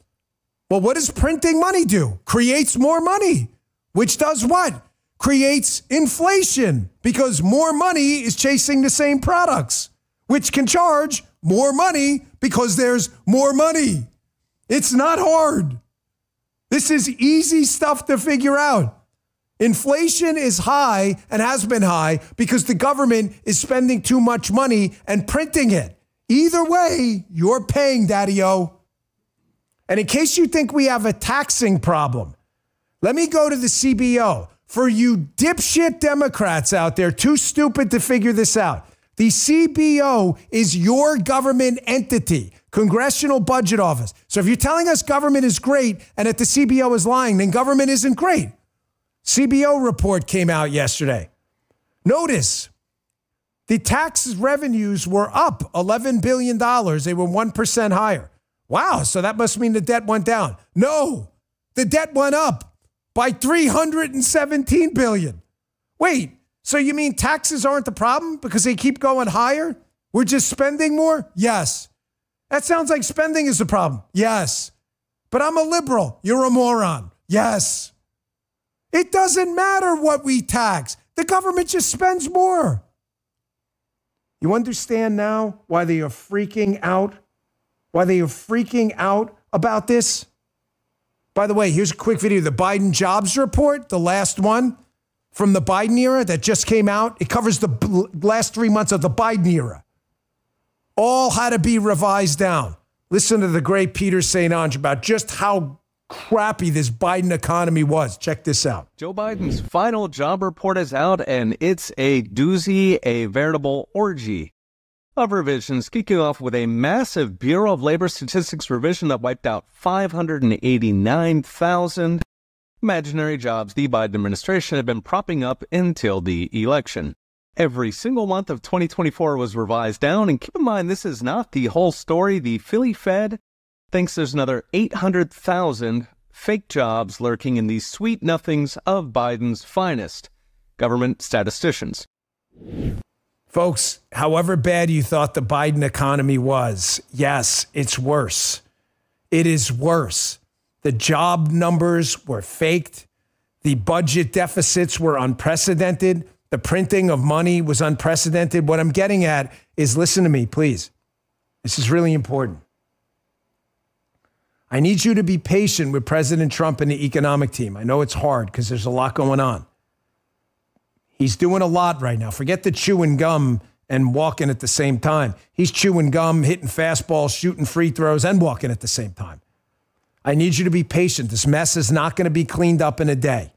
Well, what does printing money do? Creates more money, which does what? Creates inflation because more money is chasing the same products, which can charge more money because there's more money. It's not hard. This is easy stuff to figure out. Inflation is high and has been high because the government is spending too much money and printing it. Either way, you're paying, Daddy-O. And in case you think we have a taxing problem, let me go to the CBO. For you dipshit Democrats out there, too stupid to figure this out, the CBO is your government entity, Congressional Budget Office. So if you're telling us government is great and that the CBO is lying, then government isn't great. CBO report came out yesterday. Notice the tax revenues were up $11 billion. They were 1% higher. Wow, so that must mean the debt went down. No, the debt went up by $317 billion. Wait, so you mean taxes aren't the problem because they keep going higher? We're just spending more? Yes. That sounds like spending is the problem. Yes. But I'm a liberal. You're a moron. Yes. It doesn't matter what we tax. The government just spends more. You understand now why they are freaking out? Why they are freaking out about this? By the way, here's a quick video. The Biden jobs report, the last one from the Biden era that just came out. It covers the last 3 months of the Biden era. All had to be revised down. Listen to the great Peter St. Onge about just how crappy this Biden economy was. Check this out. Joe Biden's final job report is out, and it's a doozy, a veritable orgy of revisions, kicking off with a massive Bureau of Labor Statistics revision that wiped out 589,000 imaginary jobs the Biden administration had been propping up until the election. Every single month of 2024 was revised down, and keep in mind, this is not the whole story. The Philly Fed thinks there's another 800,000 fake jobs lurking in the sweet nothings of Biden's finest government statisticians. Folks, however bad you thought the Biden economy was, yes, it's worse. It is worse. The job numbers were faked. The budget deficits were unprecedented. The printing of money was unprecedented. What I'm getting at is, listen to me, please. This is really important. I need you to be patient with President Trump and the economic team. I know it's hard because there's a lot going on. He's doing a lot right now. Forget the chewing gum and walking at the same time. He's chewing gum, hitting fastballs, shooting free throws, and walking at the same time. I need you to be patient. This mess is not going to be cleaned up in a day.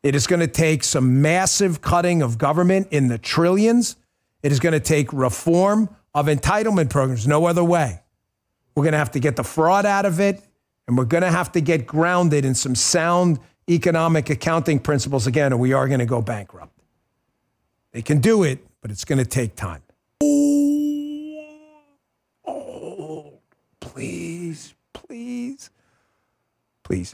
It is going to take some massive cutting of government in the trillions. It is going to take reform of entitlement programs. No other way. We're going to have to get the fraud out of it, and we're going to have to get grounded in some sound economic accounting principles again, or we are going to go bankrupt. They can do it, but it's going to take time. Oh, please, please, please.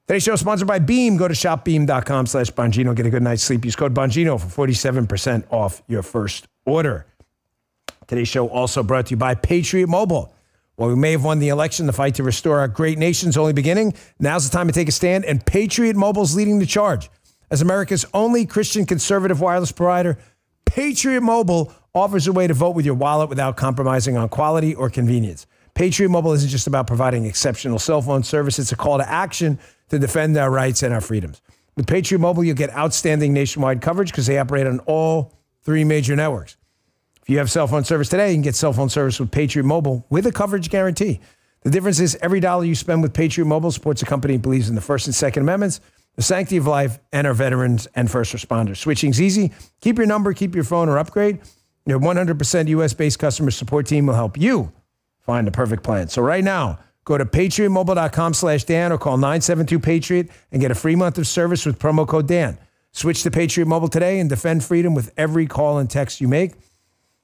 Today's show is sponsored by Beam. Go to shopbeam.com/Bongino. Get a good night's sleep. Use code Bongino for 47% off your first order. Today's show also brought to you by Patriot Mobile. While we may have won the election, the fight to restore our great nation's only beginning. Now's the time to take a stand, and Patriot Mobile's leading the charge. As America's only Christian conservative wireless provider, Patriot Mobile offers a way to vote with your wallet without compromising on quality or convenience. Patriot Mobile isn't just about providing exceptional cell phone service. It's a call to action to defend our rights and our freedoms. With Patriot Mobile, you'll get outstanding nationwide coverage because they operate on all 3 major networks. If you have cell phone service today, you can get cell phone service with Patriot Mobile with a coverage guarantee. The difference is every dollar you spend with Patriot Mobile supports a company that believes in the First and Second Amendments, the sanctity of life, and our veterans and first responders. Switching's easy. Keep your number, keep your phone, or upgrade. Your 100% U.S.-based customer support team will help you find the perfect plan. So right now, go to patriotmobile.com/Dan or call 972-PATRIOT and get a free month of service with promo code Dan. Switch to Patriot Mobile today and defend freedom with every call and text you make.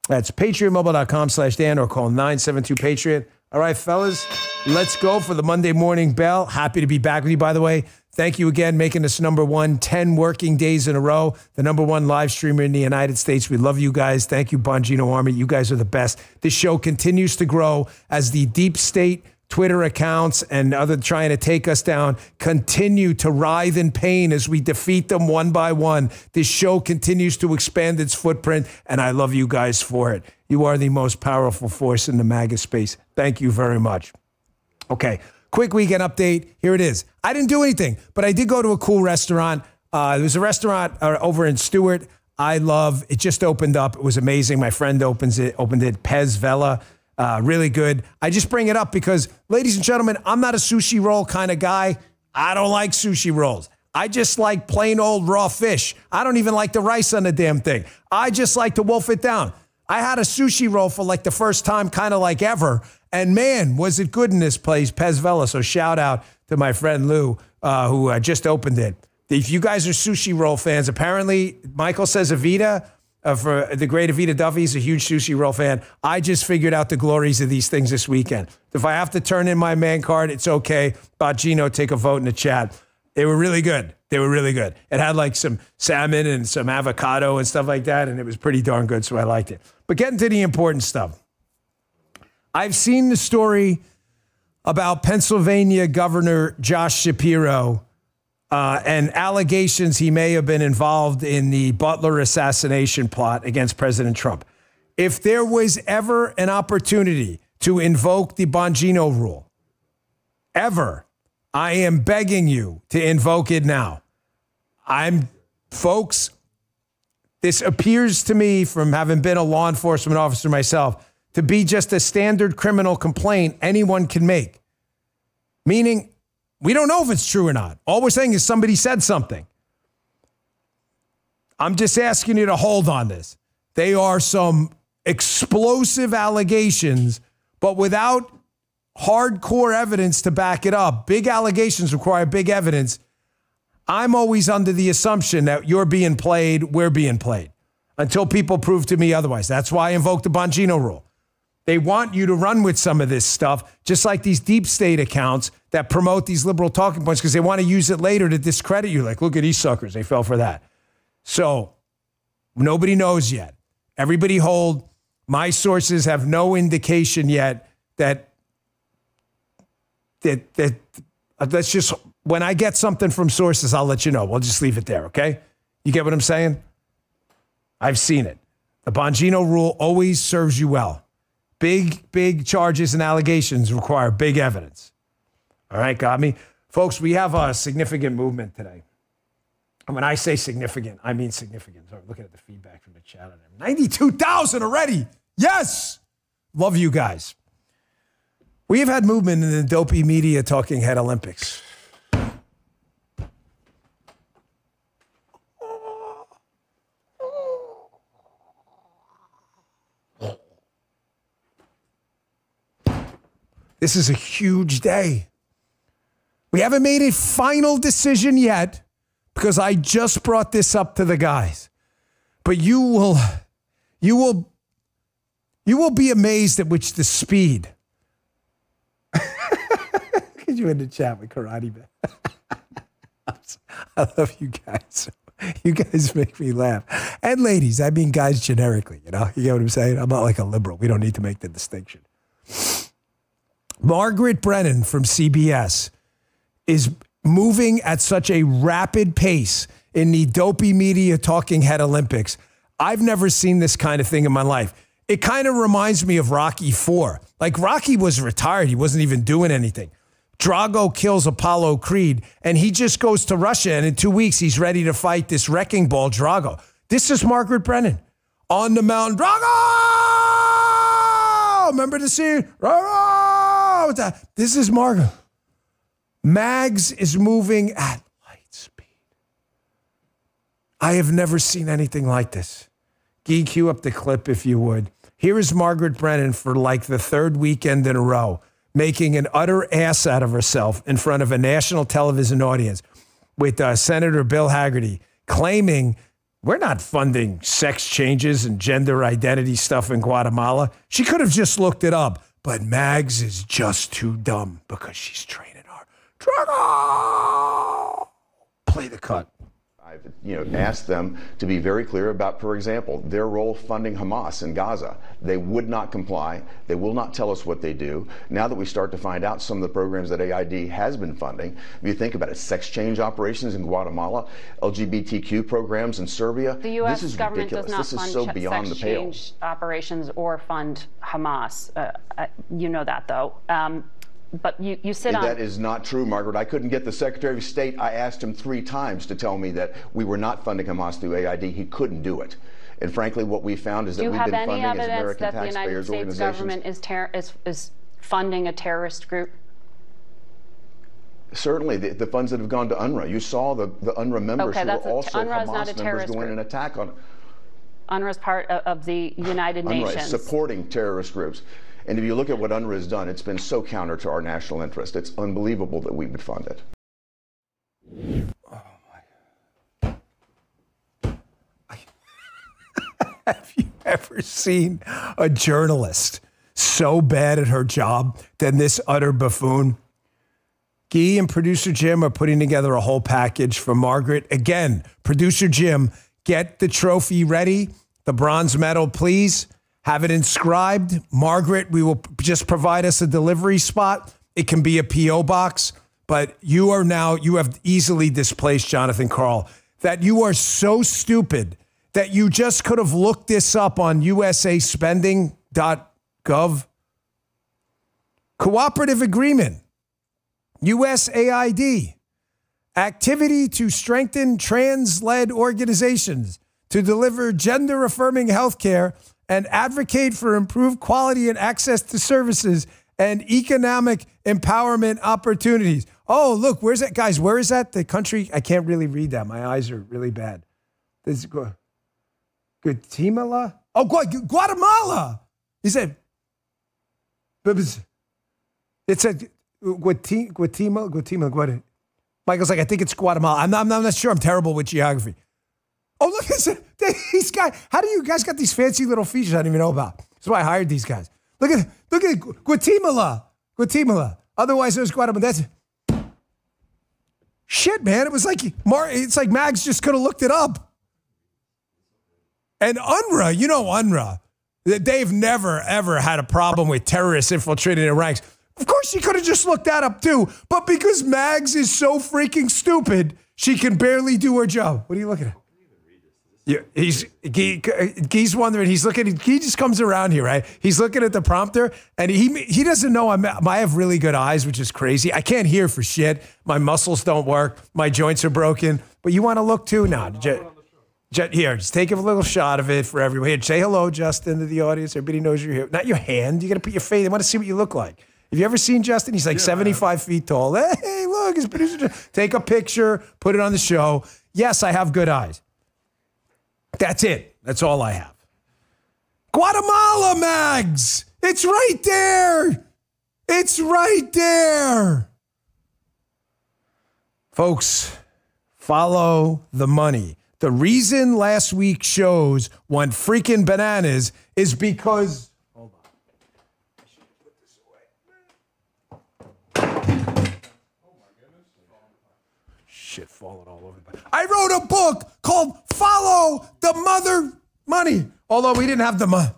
That's patriotmobile.com/Dan or call 972-PATRIOT. All right, fellas, let's go for the Monday Morning Bell. Happy to be back with you, by the way. Thank you again, making us #1, 10 working days in a row, the #1 live streamer in the United States. We love you guys. Thank you, Bongino Army. You guys are the best. This show continues to grow as the deep state Twitter accounts and other trying to take us down continue to writhe in pain as we defeat them one by one. This show continues to expand its footprint, and I love you guys for it. You are the most powerful force in the MAGA space. Thank you very much. Okay, quick weekend update. Here it is. I didn't do anything, but I did go to a cool restaurant. There was a restaurant over in Stewart I love. It just opened up. It was amazing. My friend opened it, Pez Vela. Really good. I just bring it up because, ladies and gentlemen, I'm not a sushi roll kind of guy. I don't like sushi rolls. I just like plain old raw fish. I don't even like the rice on the damn thing. I just like to wolf it down. I had a sushi roll for like the first time, kind of like ever. And man, was it good in this place, Pez Vela. So shout out to my friend Lou, who just opened it. If you guys are sushi roll fans, apparently Michael says Evita, for the great Evita Duffy, is a huge sushi roll fan. I just figured out the glories of these things this weekend. If I have to turn in my man card, it's okay. Bongino, take a vote in the chat. They were really good. They were really good. It had like some salmon and some avocado and stuff like that, and it was pretty darn good, so I liked it. But getting to the important stuff. I've seen the story about Pennsylvania Governor Josh Shapiro and allegations he may have been involved in the Butler assassination plot against President Trump. If there was ever an opportunity to invoke the Bongino rule, ever, I am begging you to invoke it now. Folks, this appears to me, from having been a law enforcement officer myself, to be just a standard criminal complaint anyone can make. Meaning, we don't know if it's true or not. All we're saying is somebody said something. I'm just asking you to hold on this. They are some explosive allegations, but without hardcore evidence to back it up. Big allegations require big evidence. I'm always under the assumption that you're being played, we're being played, until people prove to me otherwise. That's why I invoked the Bongino rule. They want you to run with some of this stuff, just like these deep state accounts that promote these liberal talking points because they want to use it later to discredit you. Like, look at these suckers. They fell for that. So nobody knows yet. Everybody hold. My sources have no indication yet that let's just, when I get something from sources, I'll let you know. We'll just leave it there, okay? You get what I'm saying? I've seen it. The Bongino rule always serves you well. Big charges and allegations require big evidence. All right, got me? Folks, we have a significant movement today. And when I say significant, I mean significant. Sorry, looking at the feedback from the chat. 92,000 already. Yes. Love you guys. We have had movement in the dopey media talking head Olympics. This is a huge day. We haven't made a final decision yet because I just brought this up to the guys. But you will be amazed at which the speed. Look at you in the chat with Karate Man. I love you guys. You guys make me laugh. And ladies, I mean guys generically, you know? You get what I'm saying? I'm not like a liberal. We don't need to make the distinction. Margaret Brennan from CBS is moving at such a rapid pace in the dopey media talking head Olympics. I've never seen this kind of thing in my life. It kind of reminds me of Rocky IV. Like Rocky was retired. He wasn't even doing anything. Drago kills Apollo Creed and he just goes to Russia and in 2 weeks he's ready to fight this wrecking ball Drago. This is Margaret Brennan on the mountain. Drago! Remember the scene? Drago! This is Margaret. Mags is moving at light speed. I have never seen anything like this. Gee, cue up the clip if you would. Here is Margaret Brennan for like the third weekend in a row, making an utter ass out of herself in front of a national television audience with Senator Bill Hagerty claiming we're not funding sex changes and gender identity stuff in Guatemala. She could have just looked it up, but Mags is just too dumb because she's training her. Drago! Play the cut. I've asked them to be very clear about, for example, their role funding Hamas in Gaza. They would not comply. They will not tell us what they do. Now that we start to find out some of the programs that AID has been funding, if you think about it, sex change operations in Guatemala, LGBTQ programs in Serbia, the U.S. this is government ridiculous. does not This is fund so beyond sex the pale. change operations or fund Hamas. You know that, though. But you sit on... That is not true, Margaret. I couldn't get the Secretary of State. I asked him 3 times to tell me that we were not funding Hamas through AID. He couldn't do it. And frankly, what we found is that we've been funding as American taxpayers organizations. Do you have any evidence that the United States government is funding a terrorist group? Certainly, the funds that have gone to UNRWA. You saw the UNRWA members who were also Hamas members going in an attack on... UNRWA is part of the United Nations. UNRWA is supporting terrorist groups. And if you look at what UNRWA has done, it's been so counter to our national interest. It's unbelievable that we would fund it. Oh my God. Have you ever seen a journalist so bad at her job than this utter buffoon? Guy and producer Jim are putting together a whole package for Margaret. Again, producer Jim, get the trophy ready. The bronze medal, please. Have it inscribed. Margaret, we will just provide us a delivery spot. It can be a P.O. box, but you have easily displaced Jonathan Karl, that you are so stupid that you just could have looked this up on usaspending.gov. Cooperative agreement, USAID, activity to strengthen trans-led organizations to deliver gender-affirming health care and advocate for improved quality and access to services and economic empowerment opportunities. Oh, look, where's that? Guys, where is that? The country? I can't really read that. My eyes are really bad. This is Guatemala? Oh, Guatemala! He said, it said Guatemala. Michael's like, I think it's Guatemala. I'm not sure. I'm terrible with geography. Oh, look at these guys. How do you guys got these fancy little features I didn't even know about? That's why I hired these guys. Look at Guatemala. Otherwise, there's Guatemala. That's shit, man. It was like it's like Mags just could have looked it up. And UNRWA, UNRWA, they've never ever had a problem with terrorists infiltrating their ranks. Of course, she could have just looked that up too. But because Mags is so freaking stupid, she can barely do her job. What are you looking at? Yeah, he's wondering. He's looking. He just comes around here, right? He's looking at the prompter, and he doesn't know I have really good eyes, which is crazy. I can't hear for shit. My muscles don't work. My joints are broken. But you want to look too now? Here, just take a little shot of it for everyone. Here, say hello, Justin, to the audience. Everybody knows you're here. Not your hand. You got to put your face. They want to see what you look like. Have you ever seen Justin? He's like 75 feet tall. Hey, look, his producer. Take a picture. Put it on the show. Yes, I have good eyes. That's it. That's all I have. Guatemala, Mags. It's right there. It's right there. Folks, follow the money. The reason last week's shows went freaking bananas is because... Hold on. I should put this away. Oh, my goodness. Shit falling all over. I wrote a book called Follow the Mother Money. Although we didn't have the money.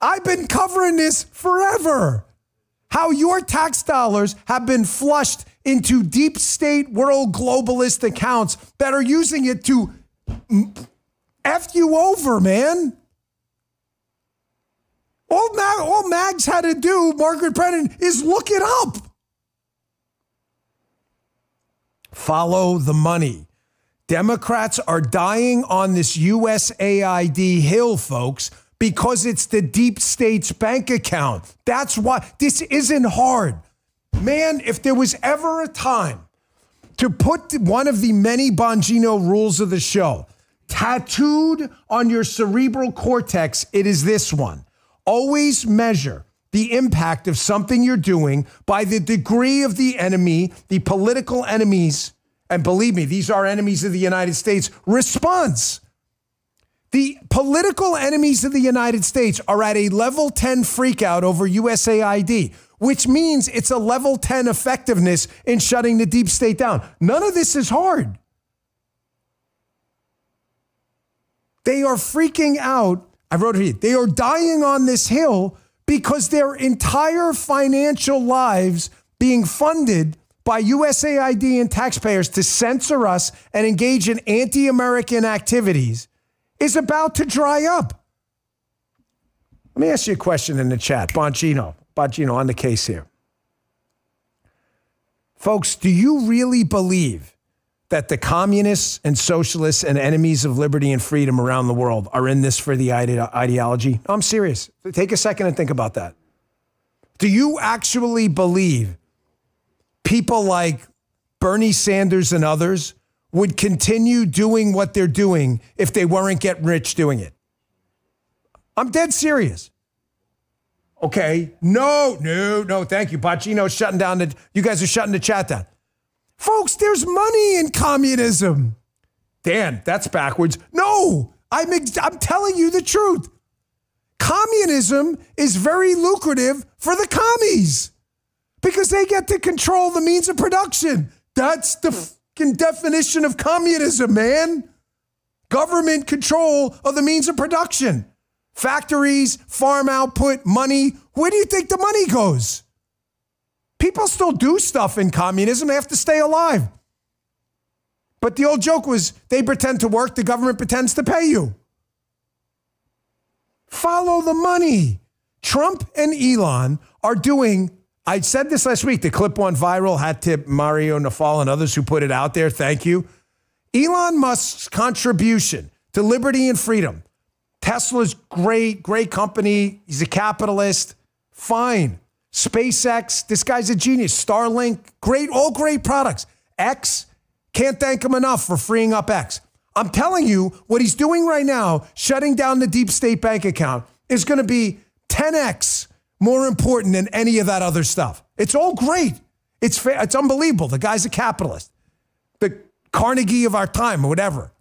I've been covering this forever. How your tax dollars have been flushed into deep state world globalist accounts that are using it to F you over, man. All Mags had to do, Margaret Brennan, is look it up. Follow the money. Democrats are dying on this USAID hill, folks, because it's the deep state's bank account. That's why this isn't hard. Man, if there was ever a time to put one of the many Bongino rules of the show tattooed on your cerebral cortex, it is this one. Always measure the impact of something you're doing by the degree of the enemy, the political enemies, and believe me, these are enemies of the United States, response. The political enemies of the United States are at a level 10 freakout over USAID, which means it's a level 10 effectiveness in shutting the deep state down. None of this is hard. They are freaking out. I wrote it here. They are dying on this hill because their entire financial lives being funded by USAID and taxpayers to censor us and engage in anti-American activities is about to dry up. Let me ask you a question in the chat. Bongino on the case here. Folks, do you really believe that the communists and socialists and enemies of liberty and freedom around the world are in this for the ideology? No, I'm serious. Take a second and think about that. Do you actually believe people like Bernie Sanders and others would continue doing what they're doing if they weren't getting rich doing it? I'm dead serious. Okay. No, thank you. Bongino's shutting down you guys are shutting the chat down. Folks, there's money in communism. Dan, that's backwards. No, I'm telling you the truth. Communism is very lucrative for the commies because they get to control the means of production. That's the fucking definition of communism, man. Government control of the means of production. Factories, farm output, money. Where do you think the money goes? People still do stuff in communism. They have to stay alive. But the old joke was they pretend to work, the government pretends to pay you. Follow the money. Trump and Elon are doing, I said this last week, the clip went viral, hat tip Mario Nafal and others who put it out there. Thank you. Elon Musk's contribution to liberty and freedom. Tesla's great company. He's a capitalist. Fine. SpaceX, this guy's a genius. Starlink, all great products. X, can't thank him enough for freeing up X. I'm telling you, what he's doing right now, shutting down the deep state bank account, is going to be 10x more important than any of that other stuff. It's all great. It's unbelievable. The guy's a capitalist. The Carnegie of our time or whatever.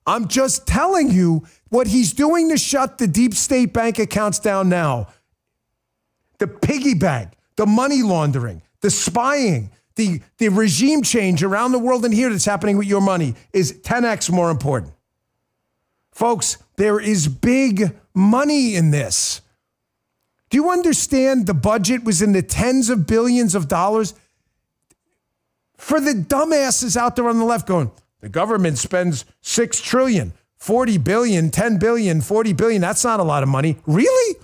I'm just telling you what he's doing to shut the deep state bank accounts down now. The piggy bank, the money laundering, the spying, the regime change around the world and here that's happening with your money is 10x more important. Folks, there is big money in this. Do you understand the budget was in the tens of billions of dollars? For the dumbasses out there on the left going, the government spends $6 trillion. 40 billion, 10 billion, 40 billion. That's not a lot of money. Really?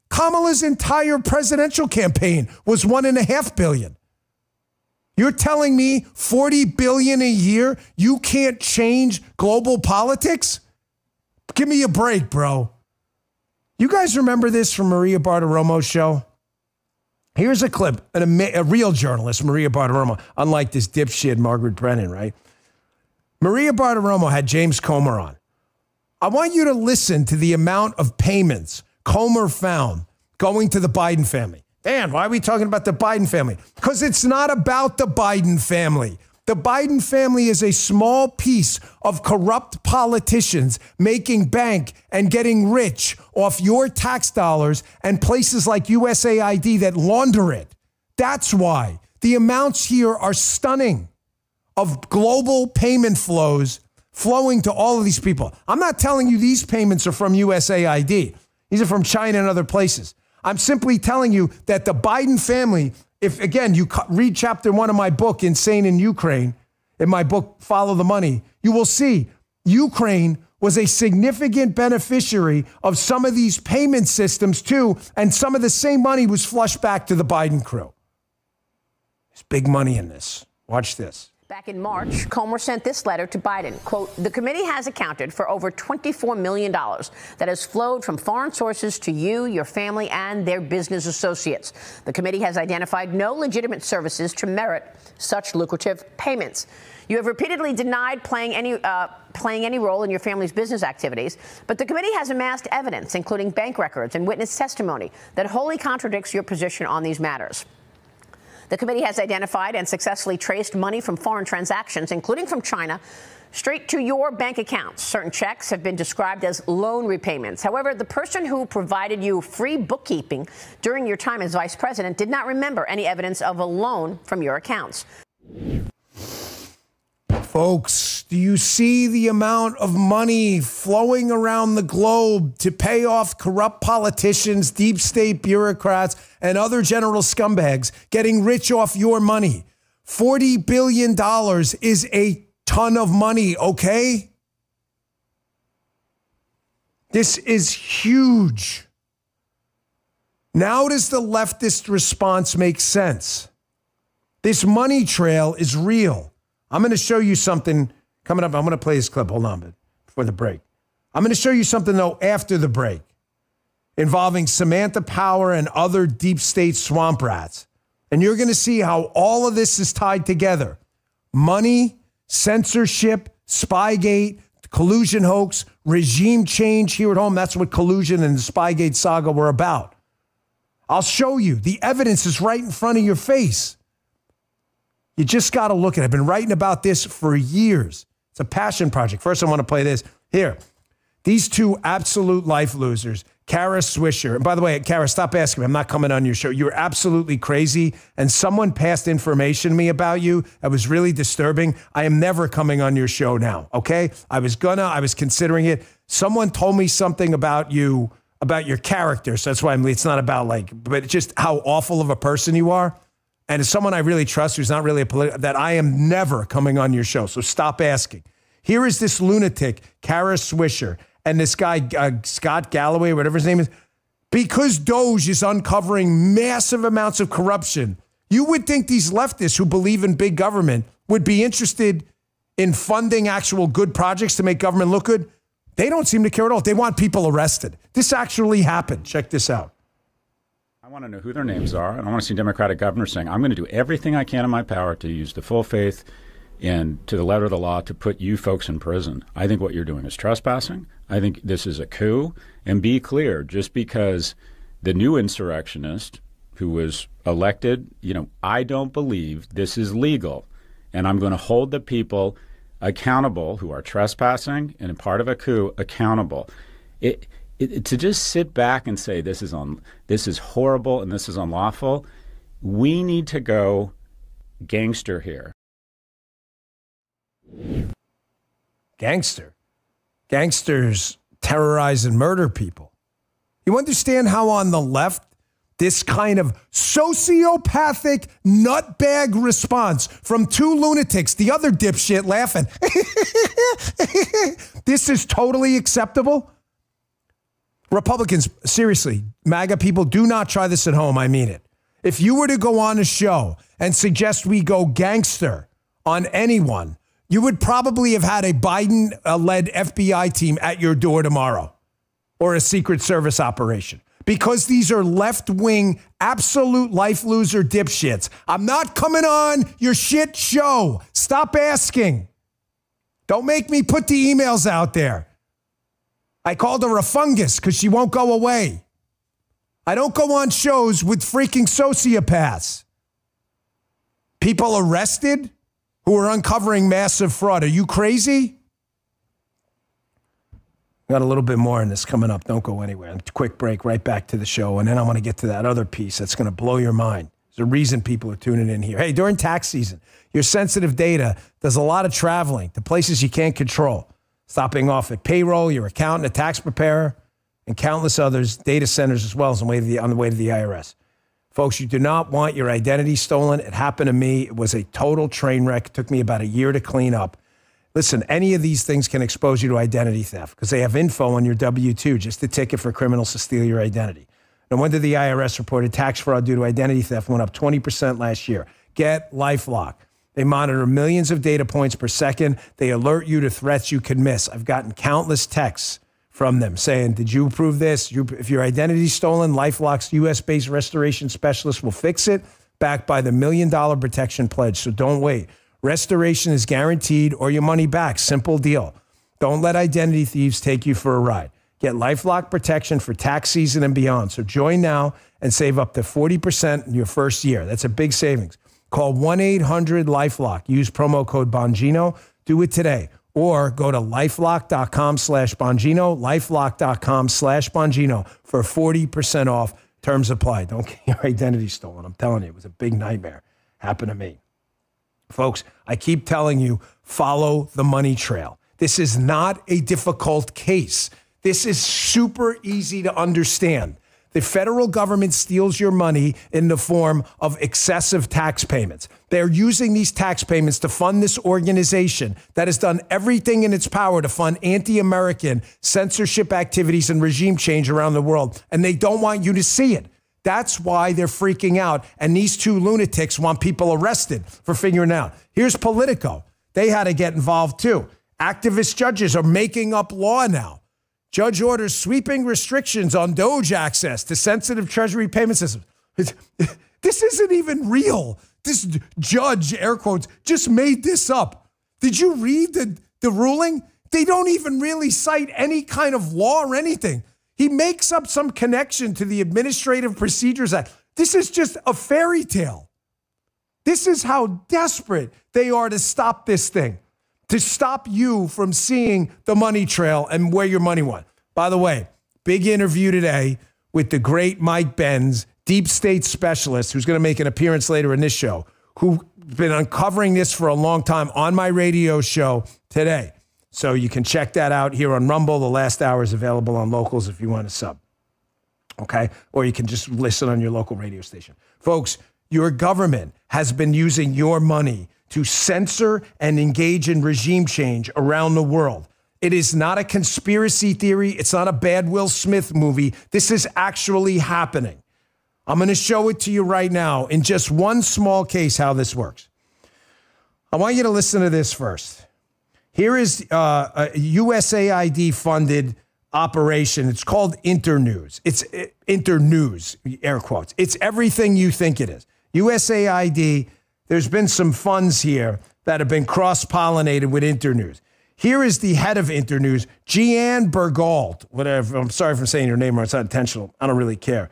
Kamala's entire presidential campaign was $1.5 billion. You're telling me 40 billion a year, you can't change global politics? Give me a break, bro. You guys remember this from Maria Bartiromo's show? Here's a clip, a real journalist, Maria Bartiromo, unlike this dipshit Margaret Brennan, right? Maria Bartiromo had James Comer on. I want you to listen to the amount of payments Comer found going to the Biden family. Dan, why are we talking about the Biden family? Because it's not about the Biden family. The Biden family is a small piece of corrupt politicians making bank and getting rich off your tax dollars and places like USAID that launder it. That's why. The amounts here are stunning of global payment flows flowing to all of these people. I'm not telling you these payments are from USAID. These are from China and other places. I'm simply telling you that the Biden family, if, again, you read chapter 1 of my book, Insane in Ukraine, in my book, Follow the Money, you will see Ukraine was a significant beneficiary of some of these payment systems too, and some of the same money was flushed back to the Biden crew. There's big money in this. Watch this. Back in March, Comer sent this letter to Biden. Quote, the committee has accounted for over $24 million that has flowed from foreign sources to you, your family, and their business associates. The committee has identified no legitimate services to merit such lucrative payments. You have repeatedly denied playing any role in your family's business activities, but the committee has amassed evidence, including bank records and witness testimony, that wholly contradicts your position on these matters. The committee has identified and successfully traced money from foreign transactions, including from China, straight to your bank accounts. Certain checks have been described as loan repayments. However, the person who provided you free bookkeeping during your time as vice president did not remember any evidence of a loan from your accounts. Folks, do you see the amount of money flowing around the globe to pay off corrupt politicians, deep state bureaucrats, and other general scumbags getting rich off your money? $40 billion is a ton of money, okay? This is huge. Now does the leftist response make sense? This money trail is real. I'm going to show you something coming up. I'm going to play this clip. Hold on, before the break. I'm going to show you something, though, after the break involving Samantha Power and other deep state swamp rats. And you're going to see how all of this is tied together. Money, censorship, Spygate, collusion hoax, regime change here at home. That's what collusion and the Spygate saga were about. I'll show you. The evidence is right in front of your face. You just got to look at it. I've been writing about this for years. It's a passion project. First, I want to play this. Here, these two absolute life losers, Kara Swisher. And by the way, Kara, stop asking me. I'm not coming on your show. You're absolutely crazy. And someone passed information to me about you that was really disturbing. I am never coming on your show now, okay? I was considering it. Someone told me something about you, about your character. So that's why it's not about but just how awful of a person you are. And as someone I really trust who's not really that I am never coming on your show. So stop asking. Here is this lunatic, Kara Swisher, and this guy, Scott Galloway, whatever his name is. Because Doge is uncovering massive amounts of corruption, you would think these leftists who believe in big government would be interested in funding actual good projects to make government look good. They don't seem to care at all. They want people arrested. This actually happened. Check this out. I want to know who their names are, and I want to see Democratic governors saying, I'm going to do everything I can in my power to use the full faith and to the letter of the law to put you folks in prison. I think what you're doing is trespassing. I think this is a coup. And be clear, just because the new insurrectionist who was elected, I don't believe this is legal. And I'm going to hold the people accountable who are trespassing and a part of a coup accountable. To just sit back and say this is horrible and this is unlawful, we need to go gangster here. Gangster. Gangsters terrorize and murder people. You understand how on the left this kind of sociopathic nutbag response from two lunatics, the other dipshit laughing. This is totally acceptable. Republicans, seriously, MAGA people, do not try this at home. I mean it. If you were to go on a show and suggest we go gangster on anyone, you would probably have had a Biden-led FBI team at your door tomorrow, or a Secret Service operation. Because these are left-wing, absolute life loser dipshits. I'm not coming on your shit show. Stop asking. Don't make me put the emails out there. I called her a fungus because she won't go away. I don't go on shows with freaking sociopaths. People arrested who are uncovering massive fraud. Are you crazy? Got a little bit more in this coming up. Don't go anywhere. Quick break, right back to the show. And then I'm going to get to that other piece that's going to blow your mind. There's a reason people are tuning in here. Hey, during tax season, your sensitive data does a lot of traveling to places you can't control. Stopping off at payroll, your accountant, a tax preparer, and countless others, data centers as well as on the way to the IRS. Folks, you do not want your identity stolen. It happened to me. It was a total train wreck. It took me about a year to clean up. Listen, any of these things can expose you to identity theft because they have info on your W-2, just a ticket for criminals to steal your identity. No wonder the IRS reported tax fraud due to identity theft went up 20% last year. Get LifeLock. They monitor millions of data points per second. They alert you to threats you could miss. I've gotten countless texts from them saying, did you approve this? If your identity is stolen, LifeLock's U.S.-based restoration specialist will fix it, backed by the $1 million protection pledge. So don't wait. Restoration is guaranteed or your money back. Simple deal. Don't let identity thieves take you for a ride. Get LifeLock protection for tax season and beyond. So join now and save up to 40% in your first year. That's a big savings. Call 1-800-LifeLock. Use promo code Bongino. Do it today. Or go to lifelock.com/Bongino, lifelock.com/Bongino for 40% off. Terms apply. Don't get your identity stolen. I'm telling you, it was a big nightmare. Happened to me. Folks, I keep telling you, follow the money trail. This is not a difficult case. This is super easy to understand. The federal government steals your money in the form of excessive tax payments. They're using these tax payments to fund this organization that has done everything in its power to fund anti-American censorship activities and regime change around the world. And they don't want you to see it. That's why they're freaking out. And these two lunatics want people arrested for figuring it out. Here's Politico. They had to get involved too. Activist judges are making up law now. Judge orders sweeping restrictions on Doge access to sensitive Treasury payment systems. This isn't even real. This judge, air quotes, just made this up. Did you read the ruling? They don't even really cite any kind of law or anything. He makes up some connection to the Administrative Procedures Act. This is just a fairy tale. This is how desperate they are to stop this thing, to stop you from seeing the money trail and where your money went. By the way, big interview today with the great Mike Benz, deep state specialist, who's going to make an appearance later in this show, who's been uncovering this for a long time on my radio show today. So you can check that out here on Rumble. The last hour is available on Locals if you want to sub. Okay? Or you can just listen on your local radio station. Folks, your government has been using your money to censor and engage in regime change around the world. It is not a conspiracy theory. It's not a bad Will Smith movie. This is actually happening. I'm going to show it to you right now in just one small case how this works. I want you to listen to this first. Here is a USAID-funded operation. It's called Internews. It's Internews, air quotes. It's everything you think it is. USAID, there's been some funds here that have been cross-pollinated with Internews. Here is the head of Internews, Jeanne Bergault. Whatever. I'm sorry for saying your name wrong. It's not intentional. I don't really care.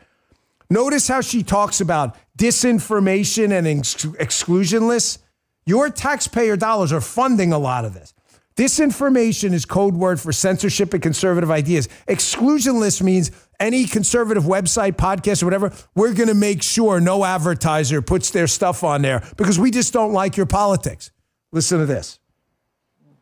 Notice how she talks about disinformation and exclusion lists. Your taxpayer dollars are funding a lot of this. Disinformation is code word for censorship and conservative ideas. Exclusion list means any conservative website, podcast, or whatever, we're going to make sure no advertiser puts their stuff on there because we just don't like your politics. Listen to this.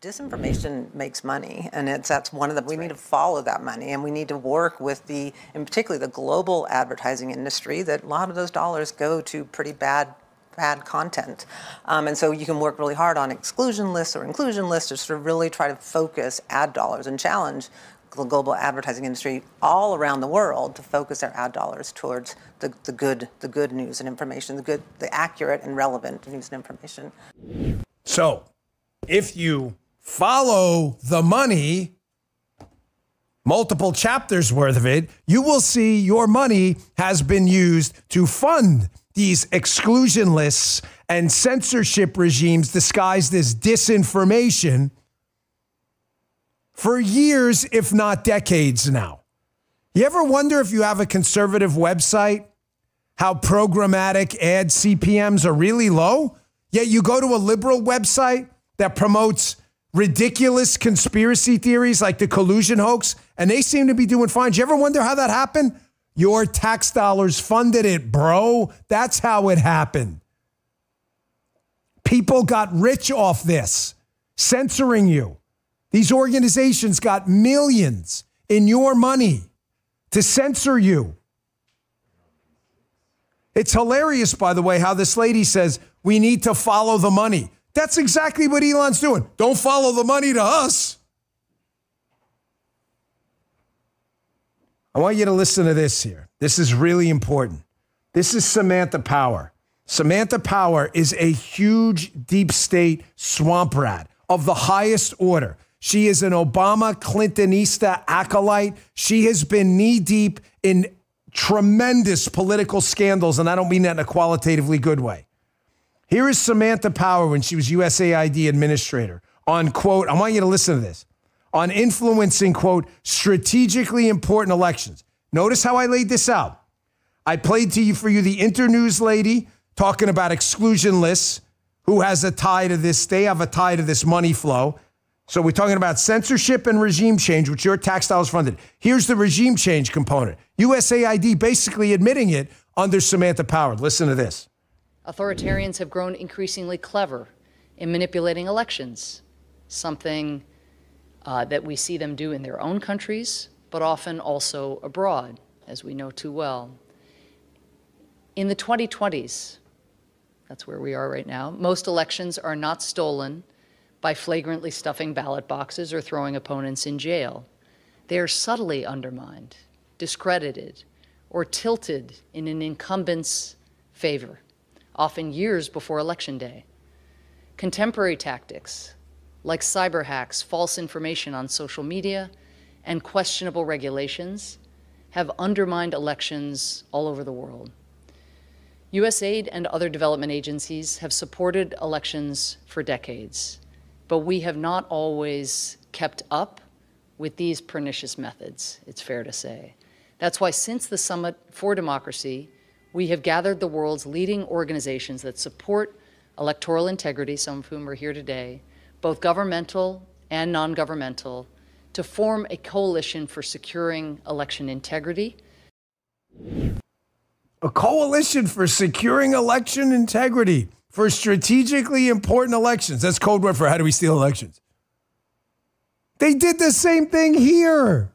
Disinformation makes money, and that's one of the. We need to follow that money, and we need to work with in particularly the global advertising industry. That a lot of those dollars go to pretty bad content, and so you can work really hard on exclusion lists or inclusion lists to sort of really try to focus ad dollars and challenge the global advertising industry all around the world to focus their ad dollars towards the good news and information, the accurate and relevant news and information. So, if you follow the money, multiple chapters worth of it, you will see your money has been used to fund these exclusion lists and censorship regimes disguised as disinformation for years, if not decades now. You ever wonder if you have a conservative website, how programmatic ad CPMs are really low? Yet you go to a liberal website that promotes ridiculous conspiracy theories like the collusion hoax, and they seem to be doing fine. Do you ever wonder how that happened? Your tax dollars funded it, bro. That's how it happened. People got rich off this, censoring you. These organizations got millions in your money to censor you. It's hilarious, by the way, how this lady says we need to follow the money. That's exactly what Elon's doing. Don't follow the money to us. I want you to listen to this here. This is really important. This is Samantha Power. Samantha Power is a huge deep state swamp rat of the highest order. She is an Obama Clintonista acolyte. She has been knee deep in tremendous political scandals, and I don't mean that in a qualitatively good way. Here is Samantha Power when she was USAID administrator on, quote, I want you to listen to this, on influencing, quote, strategically important elections. Notice how I laid this out. I played for you the Internews lady talking about exclusion lists, who has a tie to this. They have a tie to this money flow. So we're talking about censorship and regime change, which your tax dollars funded. Here's the regime change component. USAID basically admitting it under Samantha Power. Listen to this. Authoritarians have grown increasingly clever in manipulating elections, something that we see them do in their own countries, but often also abroad, as we know too well. In the 2020s, that's where we are right now, most elections are not stolen by flagrantly stuffing ballot boxes or throwing opponents in jail. They are subtly undermined, discredited, or tilted in an incumbent's favor, often years before Election Day. Contemporary tactics, like cyber hacks, false information on social media, and questionable regulations, have undermined elections all over the world. USAID and other development agencies have supported elections for decades, but we have not always kept up with these pernicious methods, it's fair to say. That's why since the Summit for Democracy, we have gathered the world's leading organizations that support electoral integrity, some of whom are here today, both governmental and non-governmental, to form a coalition for securing election integrity. A coalition for securing election integrity for strategically important elections. That's code word for how do we steal elections. They did the same thing here.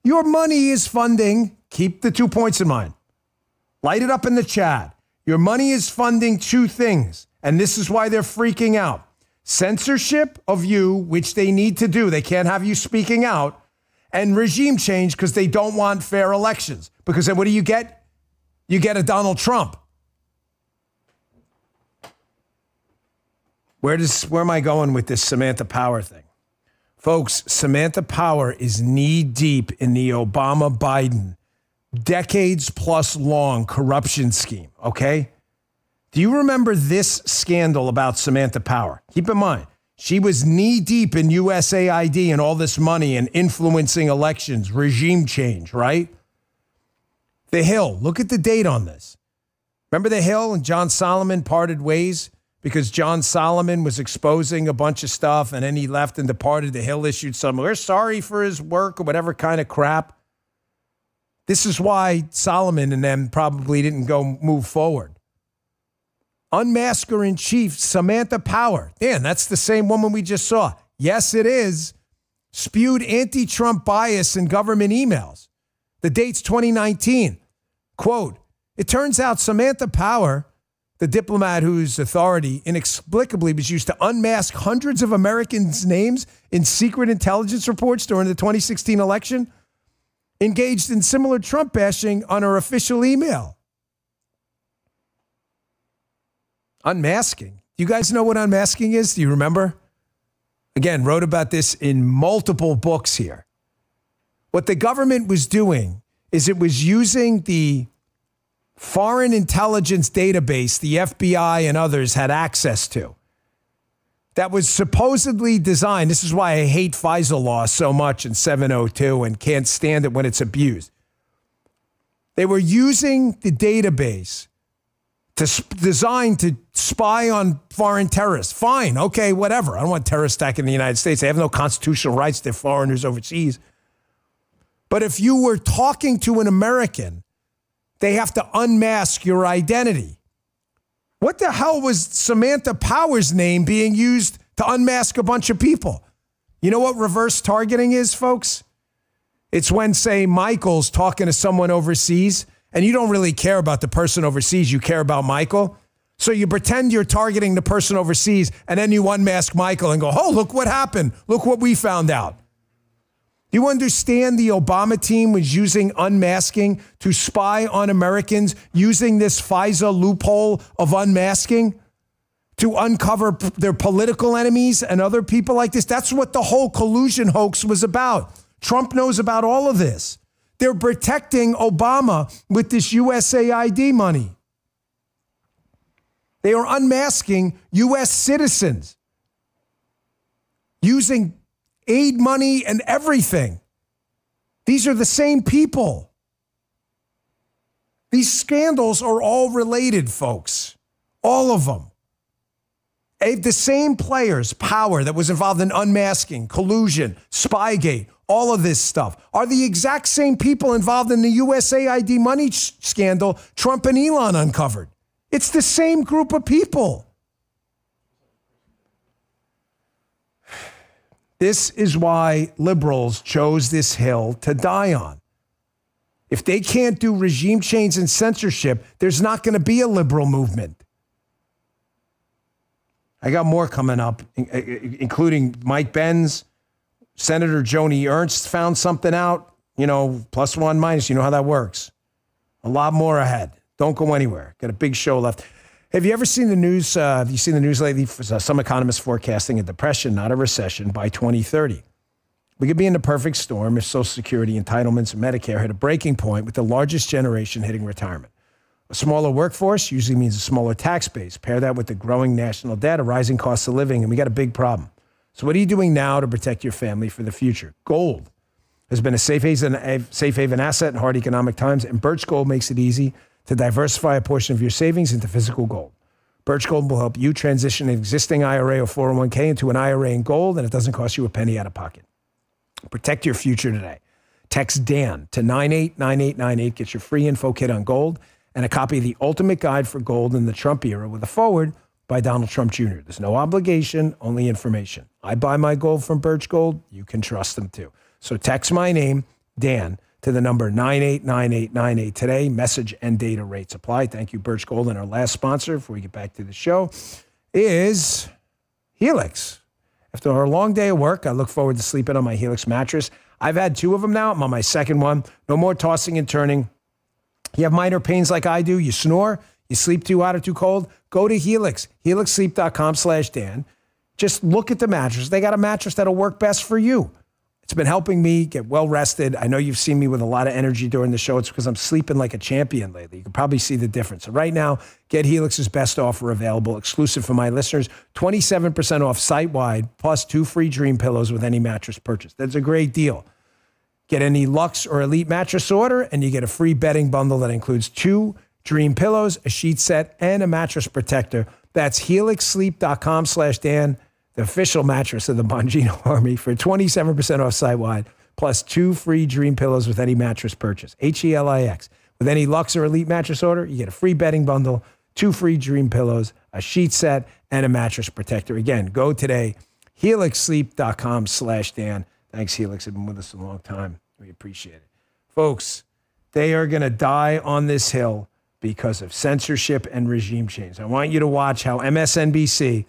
Your money is funding, keep the 2 points in mind. Light it up in the chat. Your money is funding two things, and this is why they're freaking out. Censorship of you, which they need to do. They can't have you speaking out. And regime change because they don't want fair elections. Because then what do you get? You get a Donald Trump. Where am I going with this Samantha Power thing? Folks, Samantha Power is knee deep in the Obama-Biden decades plus long corruption scheme, okay? Do you remember this scandal about Samantha Power? Keep in mind, she was knee deep in USAID and all this money and influencing elections, regime change, right? The Hill, look at the date on this. Remember The Hill and John Solomon parted ways because John Solomon was exposing a bunch of stuff and then he left and departed. The Hill issued some, we're sorry for his work or whatever kind of crap. This is why Solomon and them probably didn't go move forward. Unmasker-in-Chief Samantha Power. Dan, that's the same woman we just saw. Yes, it is. Spewed anti-Trump bias in government emails. The date's 2019. Quote, it turns out Samantha Power, the diplomat whose authority inexplicably was used to unmask hundreds of Americans' names in secret intelligence reports during the 2016 election, engaged in similar Trump bashing on her official email. Unmasking. Do you guys know what unmasking is? Do you remember? Again, wrote about this in multiple books here. What the government was doing is it was using the foreign intelligence database the FBI and others had access to. That was supposedly designed. This is why I hate FISA law so much in 702 and can't stand it when it's abused. They were using the database designed to spy on foreign terrorists. Fine, okay, whatever. I don't want terrorists attacking the United States. They have no constitutional rights. They're foreigners overseas. But if you were talking to an American, they have to unmask your identity. What the hell was Samantha Power's name being used to unmask a bunch of people? You know what reverse targeting is, folks? It's when, say, Michael's talking to someone overseas, and you don't really care about the person overseas. You care about Michael. So you pretend you're targeting the person overseas, and then you unmask Michael and go, oh, look what happened. Look what we found out. You understand the Obama team was using unmasking to spy on Americans, using this FISA loophole of unmasking to uncover their political enemies and other people like this? That's what the whole collusion hoax was about. Trump knows about all of this. They're protecting Obama with this USAID money. They are unmasking U.S. citizens using aid money and everything. These are the same people. These scandals are all related, folks. All of them. The same players, Power, that was involved in unmasking, collusion, Spygate, all of this stuff, are the exact same people involved in the USAID money scandal Trump and Elon uncovered. It's the same group of people. This is why liberals chose this hill to die on. If they can't do regime change and censorship, there's not going to be a liberal movement. I got more coming up, including Mike Benz. Senator Joni Ernst found something out, plus one, minus, you know how that works. A lot more ahead. Don't go anywhere. Got a big show left. Have you ever seen the news? Have you seen the news lately? Some economists forecasting a depression, not a recession, by 2030. We could be in the perfect storm if Social Security entitlements and Medicare hit a breaking point with the largest generation hitting retirement. A smaller workforce usually means a smaller tax base. Pair that with the growing national debt, a rising cost of living, and we got a big problem. So what are you doing now to protect your family for the future? Gold has been a safe haven asset in hard economic times, and Birch Gold makes it easy to diversify a portion of your savings into physical gold. Birch Gold will help you transition an existing IRA or 401k into an IRA in gold, and it doesn't cost you a penny out of pocket. Protect your future today. Text Dan to 989898. Get your free info kit on gold and a copy of The Ultimate Guide for Gold in the Trump Era with a foreword by Donald Trump Jr. There's no obligation, only information. I buy my gold from Birch Gold. You can trust them too. So text my name, Dan, to the number 989898 today. Message and data rates apply. Thank you, Birch Gold. And our last sponsor, before we get back to the show, is Helix. After our long day of work, I look forward to sleeping on my Helix mattress. I've had 2 of them now. I'm on my second one. No more tossing and turning. You have minor pains like I do. You snore. You sleep too hot or too cold. Go to Helix. HelixSleep.com/Dan. Just look at the mattress. They got a mattress that'll work best for you. It's been helping me get well rested. I know you've seen me with a lot of energy during the show. It's because I'm sleeping like a champion lately. You can probably see the difference. So right now, get Helix's best offer available, exclusive for my listeners. 27% off site-wide, plus 2 free Dream pillows with any mattress purchase. That's a great deal. Get any Luxe or Elite mattress order, and you get a free bedding bundle that includes 2 Dream pillows, a sheet set, and a mattress protector. That's HelixSleep.com/Dan. The official mattress of the Bongino Army for 27% off site-wide, plus 2 free Dream pillows with any mattress purchase. HELIX. With any Luxe or Elite mattress order, you get a free bedding bundle, 2 free Dream pillows, a sheet set, and a mattress protector. Again, go today, helixsleep.com/Dan. Thanks, Helix. They've been with us a long time. We appreciate it. Folks, they are going to die on this hill because of censorship and regime change. I want you to watch how MSNBC,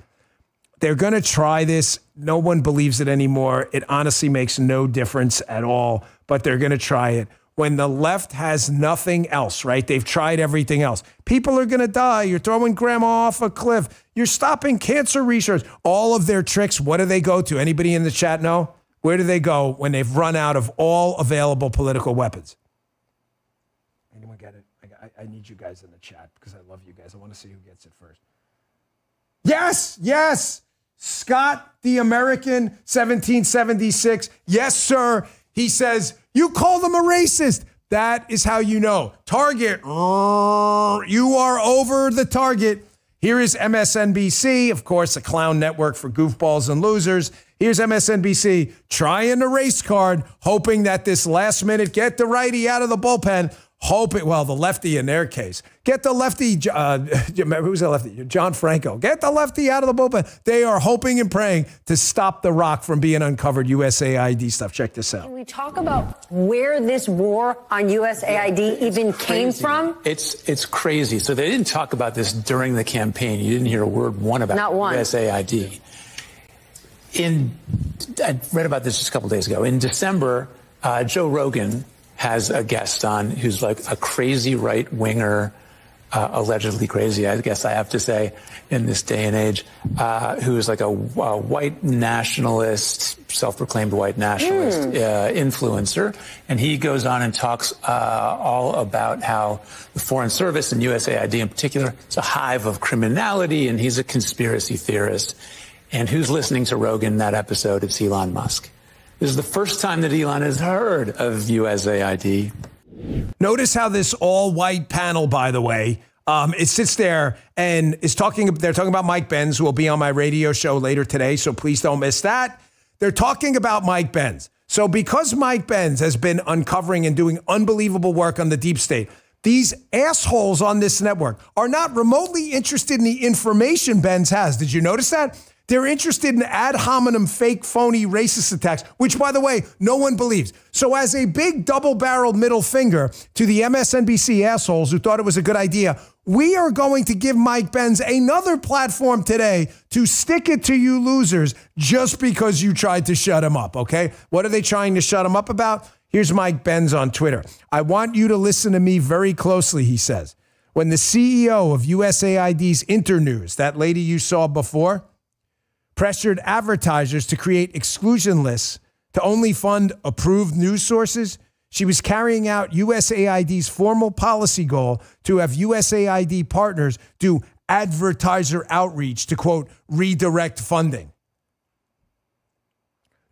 they're going to try this. No one believes it anymore. It honestly makes no difference at all, but they're going to try it. When the left has nothing else, right? They've tried everything else. People are going to die. You're throwing grandma off a cliff. You're stopping cancer research. All of their tricks, what do they go to? Anybody in the chat know? Where do they go when they've run out of all available political weapons? Anyone get it? I need you guys in the chat because I love you guys. I want to see who gets it first. Yes, yes. Scott, the American, 1776. Yes, sir. He says, you call them a racist. That is how you know. Target, you are over the target. Here is MSNBC, of course, a clown network for goofballs and losers. Here's MSNBC trying a race card, hoping that this last minute, get the righty out of the bullpen. Well, the lefty in their case. Get the lefty, who's the lefty? John Franco. Get the lefty out of the bullpen. They are hoping and praying to stop The Rock from being uncovered USAID stuff. Check this out. Can we talk about where this war on USAID even came from? It's crazy. So they didn't talk about this during the campaign. You didn't hear a word about Not one. USAID. I read about this just a couple days ago. In December, Joe Rogan has a guest on who's like a crazy right-winger, allegedly crazy, I guess I have to say, in this day and age, who is like a white nationalist, self-proclaimed white nationalist influencer. And he goes on and talks all about how the Foreign Service and USAID in particular is a hive of criminality, and he's a conspiracy theorist. And who's listening to Rogan in that episode? It's Elon Musk. This is the first time that Elon has heard of USAID. Notice how this all-white panel, by the way, it sits there and is talking. They're talking about Mike Benz, who will be on my radio show later today, so please don't miss that. They're talking about Mike Benz. So because Mike Benz has been uncovering and doing unbelievable work on the deep state, these assholes on this network are not remotely interested in the information Benz has. Did you notice that? They're interested in ad hominem, fake, phony, racist attacks, which, by the way, no one believes. So as a big double-barreled middle finger to the MSNBC assholes who thought it was a good idea, we are going to give Mike Benz another platform today to stick it to you losers just because you tried to shut him up, okay? What are they trying to shut him up about? Here's Mike Benz on Twitter. I want you to listen to me very closely, he says. When the CEO of USAID's Internews, that lady you saw before, pressured advertisers to create exclusion lists to only fund approved news sources, she was carrying out USAID's formal policy goal to have USAID partners do advertiser outreach to, quote, redirect funding.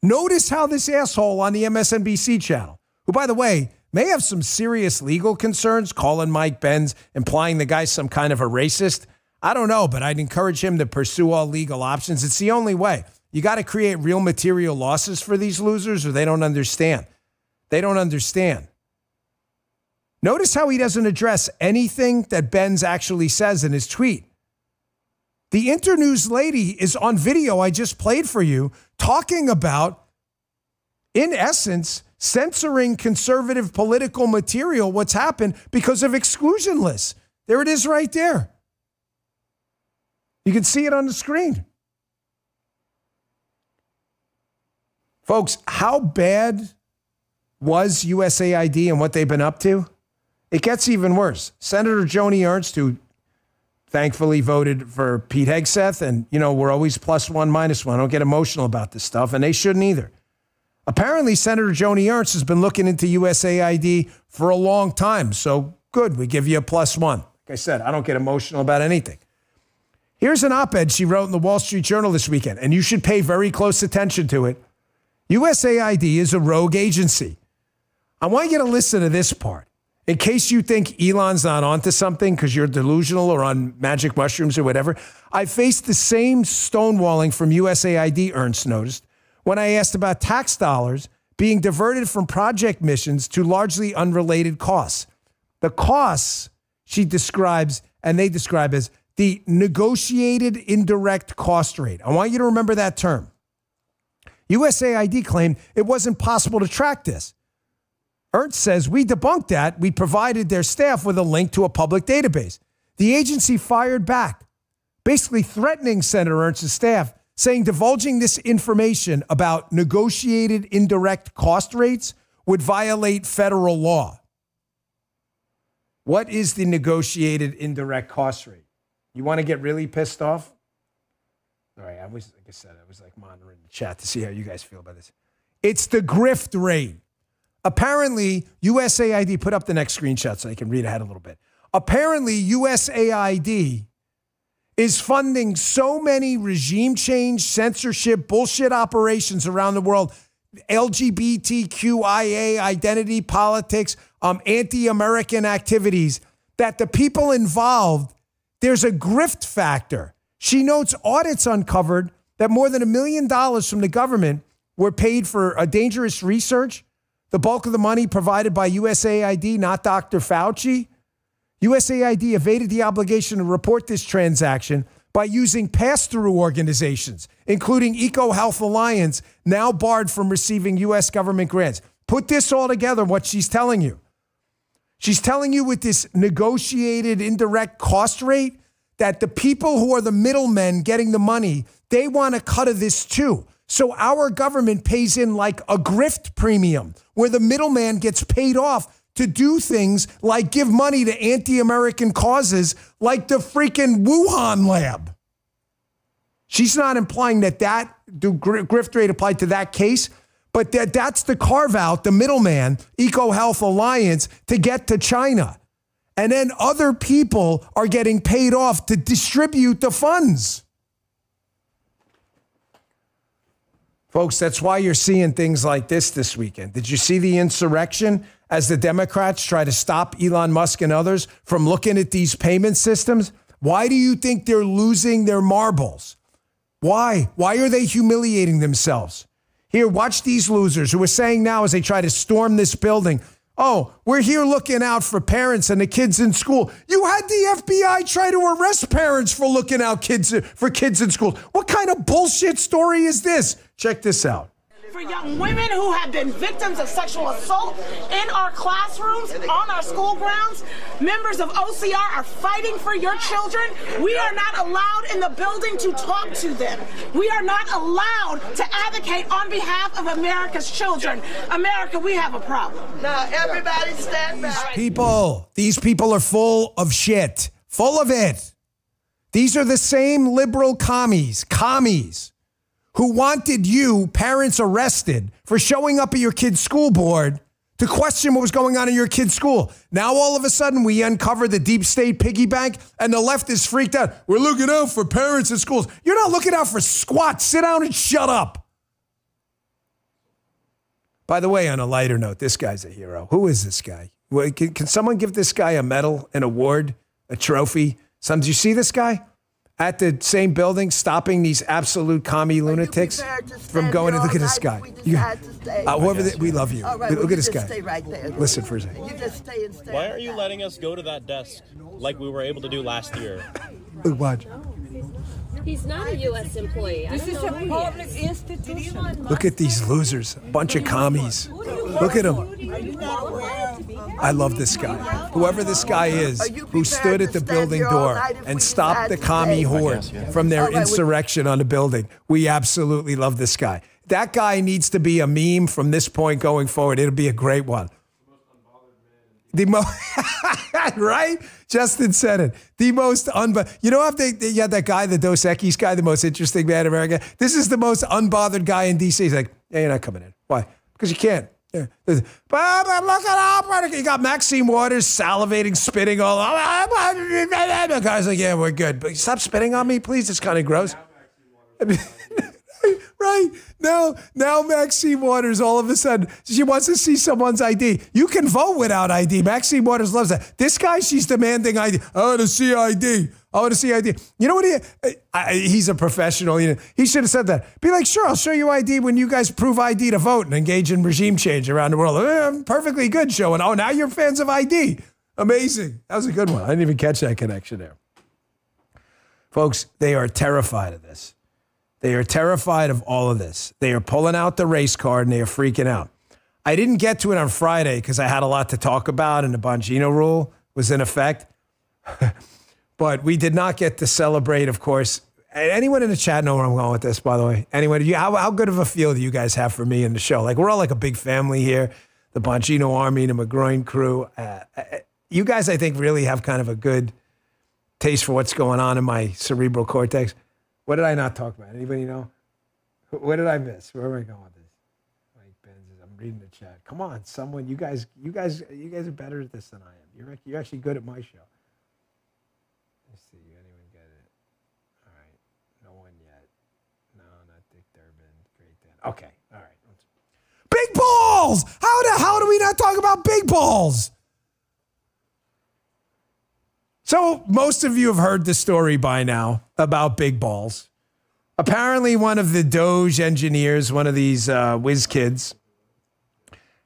Notice how this asshole on the MSNBC channel, who, by the way, may have some serious legal concerns, calling Mike Benz, implying the guy's some kind of a racist. I don't know, but I'd encourage him to pursue all legal options. It's the only way. You got to create real material losses for these losers, or they don't understand. They don't understand. Notice how he doesn't address anything that Benz actually says in his tweet. The Internews lady is on video I just played for you talking about, in essence, censoring conservative political material, what's happened because of exclusion lists. There it is right there. You can see it on the screen. Folks, how bad was USAID and what they've been up to? It gets even worse. Senator Joni Ernst, who thankfully voted for Pete Hegseth, and, you know, we're always +1, -1. I don't get emotional about this stuff, and they shouldn't either. Apparently, Senator Joni Ernst has been looking into USAID for a long time, so good, we give you a +1. Like I said, I don't get emotional about anything. Here's an op-ed she wrote in the Wall Street Journal this weekend, and you should pay very close attention to it. USAID is a rogue agency. I want you to listen to this part. In case you think Elon's not onto something because you're delusional or on magic mushrooms or whatever, I faced the same stonewalling from USAID, Ernst noticed, when I asked about tax dollars being diverted from project missions to largely unrelated costs. The costs, she describes, and they describe as the negotiated indirect cost rate. I want you to remember that term. USAID claimed it wasn't possible to track this. Ernst says, we debunked that. We provided their staff with a link to a public database. The agency fired back, basically threatening Senator Ernst's staff, saying divulging this information about negotiated indirect cost rates would violate federal law. What is the negotiated indirect cost rate? You want to get really pissed off? All right, like I said, I was like monitoring the chat to see how you guys feel about this. It's the grift rate. Apparently, USAID, put up the next screenshot so I can read ahead a little bit. Apparently, USAID is funding so many regime change, censorship, bullshit operations around the world, LGBTQIA, identity politics, anti-American activities, that the people involved, there's a grift factor. She notes audits uncovered that more than $1 million from the government were paid for a dangerous research. The bulk of the money provided by USAID, not Dr. Fauci. USAID evaded the obligation to report this transaction by using pass-through organizations, including EcoHealth Alliance, now barred from receiving U.S. government grants. Put this all together, what she's telling you. She's telling you with this negotiated indirect cost rate that the people who are the middlemen getting the money, they want a cut of this too. So our government pays in like a grift premium where the middleman gets paid off to do things like give money to anti-American causes like the freaking Wuhan lab. She's not implying that the grift rate applied to that case, but that's the carve out, the middleman, EcoHealth Alliance, to get to China. And then other people are getting paid off to distribute the funds. Folks, that's why you're seeing things like this weekend. Did you see the insurrection as the Democrats try to stop Elon Musk and others from looking at these payment systems? Why do you think they're losing their marbles? Why? Why are they humiliating themselves? Here, watch these losers who are saying now as they try to storm this building, oh, we're here looking out for parents and the kids in school. You had the FBI try to arrest parents for looking out for kids in school. What kind of bullshit story is this? Check this out. For young women who have been victims of sexual assault in our classrooms, on our school grounds, members of OCR are fighting for your children. We are not allowed in the building to talk to them. We are not allowed to advocate on behalf of America's children. America, we have a problem. Now, everybody stand back. These people are full of shit, full of it. These are the same liberal commies, who wanted you, parents, arrested for showing up at your kid's school board to question what was going on in your kid's school. Now, all of a sudden, we uncover the deep state piggy bank, and the left is freaked out. We're looking out for parents in schools. You're not looking out for squat. Sit down and shut up. By the way, on a lighter note, this guy's a hero. Who is this guy? Can someone give this guy a medal, an award, a trophy? Did you see this guy? At the same building, stopping these absolute commie lunatics from going to look at this guy. We love you. Right, look at this guy. Right there. Listen for a second. You just stay and stay. Why aren't you letting us go to that desk like we were able to do last year? Watch. He's not a U.S. employee. This is a public institution. Look at these losers. A bunch of commies. Look at them. I love this guy. Whoever this guy is, who stood at the building door and stopped the commie horde from their insurrection on the building. We absolutely love this guy. That guy needs to be a meme from this point going forward. It'll be a great one. Right? Justin said it. The most you know, if they had that guy, the Dos Equis guy, the most interesting man in America. This is the most unbothered guy in D.C. He's like, hey, you're not coming in. Why? Because you can't. Yeah. But I'm looking up. You got Maxine Waters salivating, spitting all over. The guy's like, yeah, we're good. But stop spitting on me, please. It's kind of gross. Right. Now Maxine Waters, all of a sudden, she wants to see someone's ID. You can vote without ID. Maxine Waters loves that. This guy, she's demanding ID. I want to see ID. I want to see ID. You know what? He's a professional. You know, he should have said that. Be like, sure, I'll show you ID when you guys prove ID to vote and engage in regime change around the world. Perfectly good showing. Oh, now you're fans of ID. Amazing. That was a good one. I didn't even catch that connection there. Folks, they are terrified of this. They are terrified of all of this. They are pulling out the race card and they are freaking out. I didn't get to it on Friday because I had a lot to talk about and the Bongino rule was in effect. But we did not get to celebrate, of course. Anyone in the chat know where I'm going with this, by the way? Anyone, how good of a feel do you guys have for me in the show? Like, we're all like a big family here, the Bongino Army, the McGroin crew. You guys, I think, really have kind of a good taste for what's going on in my cerebral cortex. What did I not talk about? Anybody know? What did I miss? Where am I going with this? Mike Benz, I'm reading the chat. Come on, someone. You guys are better at this than I am. You're actually good at my show. Let's see. Anyone get it? All right. No one yet. No, not Dick Durbin. Great Dan. Okay. All right. Big balls. How the hell do we not talk about big balls? So most of you have heard the story by now about big balls. Apparently one of the Doge engineers, one of these whiz kids,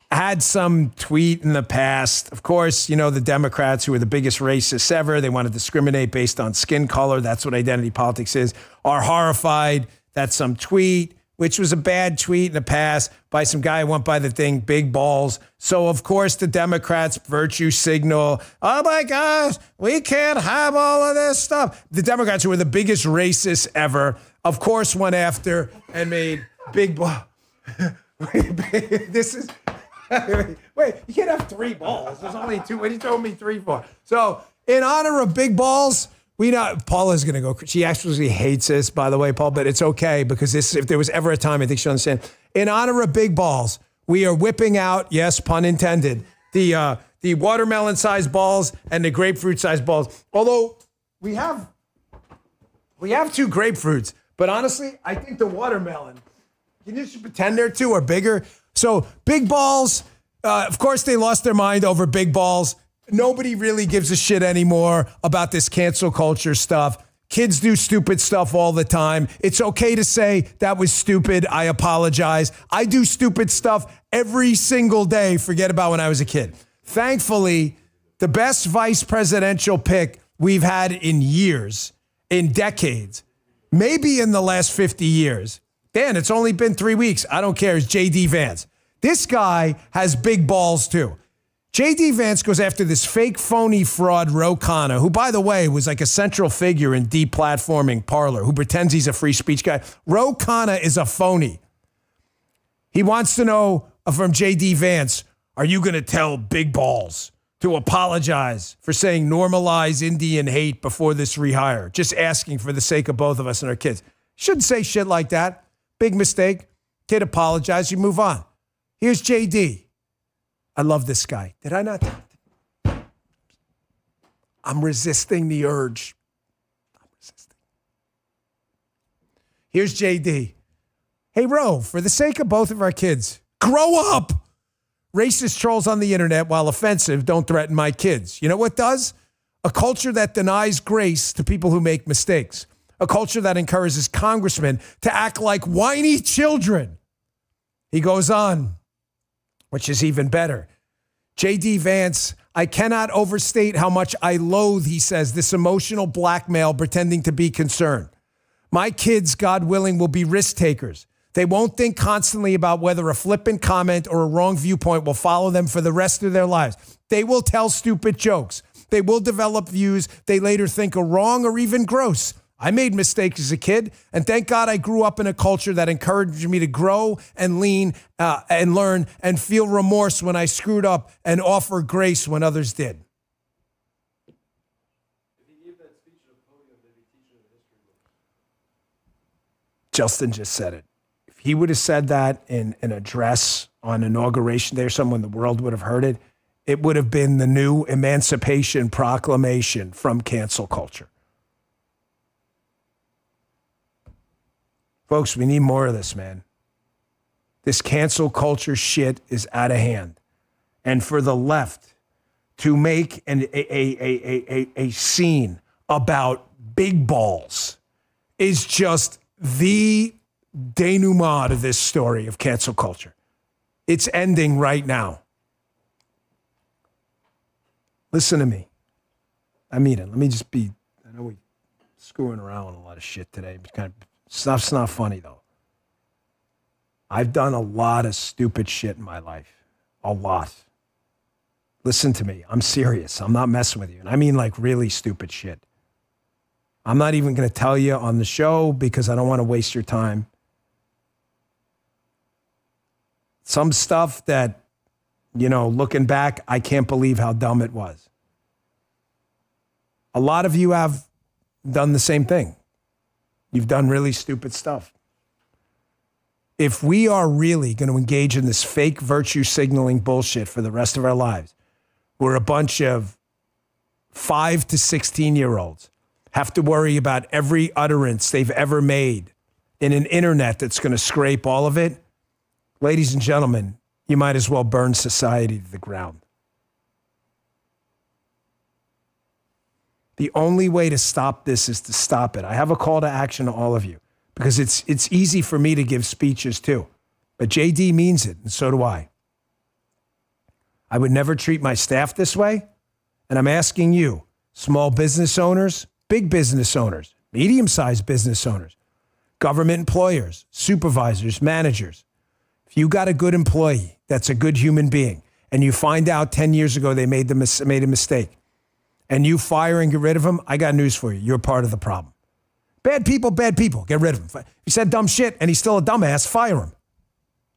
had some tweet in the past. Of course, you know, the Democrats, who are the biggest racists ever, they want to discriminate based on skin color. That's what identity politics is, are horrified that some tweet, which was a bad tweet in the past by some guy who went by the thing, big balls. So, of course, the Democrats virtue signal, oh, my gosh, we can't have all of this stuff. The Democrats, who were the biggest racists ever, of course, went after and made big ball. This is, wait, you can't have 3 balls. There's only 2. What are you telling me 3 for? So, in honor of big balls, Paula's going to go. She actually hates this, by the way, Paul, but it's okay because if there was ever a time, I think she'll understand. In honor of big balls, we are whipping out, yes, pun intended, the watermelon-sized balls and the grapefruit-sized balls. Although we have 2 grapefruits, but honestly, I think the watermelon, can you just pretend they're 2 or bigger? So big balls, of course, they lost their mind over big balls. Nobody really gives a shit anymore about this cancel culture stuff. Kids do stupid stuff all the time. It's okay to say that was stupid. I apologize. I do stupid stuff every single day. Forget about when I was a kid. Thankfully, the best vice presidential pick we've had in years, in decades, maybe in the last 50 years. Dan, it's only been 3 weeks. I don't care. It's J.D. Vance. This guy has big balls too. J.D. Vance goes after this fake, phony fraud, Ro Khanna, who, by the way, was like a central figure in deplatforming Parler, who pretends he's a free speech guy. Ro Khanna is a phony. He wants to know from J.D. Vance, are you going to tell big balls to apologize for saying normalize Indian hate before this rehire? Just asking for the sake of both of us and our kids. Shouldn't say shit like that. Big mistake. Kid apologize. You move on. Here's J.D. I love this guy. Did I not? I'm resisting the urge. I'm resisting. Here's JD. Hey, Ro, for the sake of both of our kids, grow up. Racist trolls on the internet, while offensive, don't threaten my kids. You know what does? A culture that denies grace to people who make mistakes. A culture that encourages congressmen to act like whiny children. He goes on, which is even better. J.D. Vance, I cannot overstate how much I loathe, he says, this emotional blackmail pretending to be concerned. My kids, God willing, will be risk takers. They won't think constantly about whether a flippant comment or a wrong viewpoint will follow them for the rest of their lives. They will tell stupid jokes. They will develop views they later think are wrong or even gross. I made mistakes as a kid, and thank God I grew up in a culture that encouraged me to grow and lean and learn and feel remorse when I screwed up and offer grace when others did. Justin just said it. If he would have said that in an address on Inauguration Day or someone in the world would have heard it, it would have been the new Emancipation Proclamation from cancel culture. Folks, we need more of this, man. This cancel culture shit is out of hand. And for the left to make a scene about big balls is just the denouement of this story of cancel culture. It's ending right now. Listen to me. I mean it. Let me just be, I know we're screwing around with a lot of shit today. But stuff's not funny, though. I've done a lot of stupid shit in my life. A lot. Listen to me. I'm serious. I'm not messing with you. And I mean like really stupid shit. I'm not even going to tell you on the show because I don't want to waste your time. Some stuff that, you know, looking back, I can't believe how dumb it was. A lot of you have done the same thing. You've done really stupid stuff. If we are really going to engage in this fake virtue signaling bullshit for the rest of our lives, we're a bunch of 5 to 16-year-olds have to worry about every utterance they've ever made in an internet that's going to scrape all of it. Ladies and gentlemen, you might as well burn society to the ground. The only way to stop this is to stop it. I have a call to action to all of you because it's easy for me to give speeches too. But JD means it, and so do I. I would never treat my staff this way. And I'm asking you, small business owners, big business owners, medium-sized business owners, government employers, supervisors, managers. If you got a good employee that's a good human being and you find out 10 years ago they made a mistake and you fire and get rid of them, I got news for you. You're part of the problem. Bad people, get rid of them. If he said dumb shit and he's still a dumbass, fire him.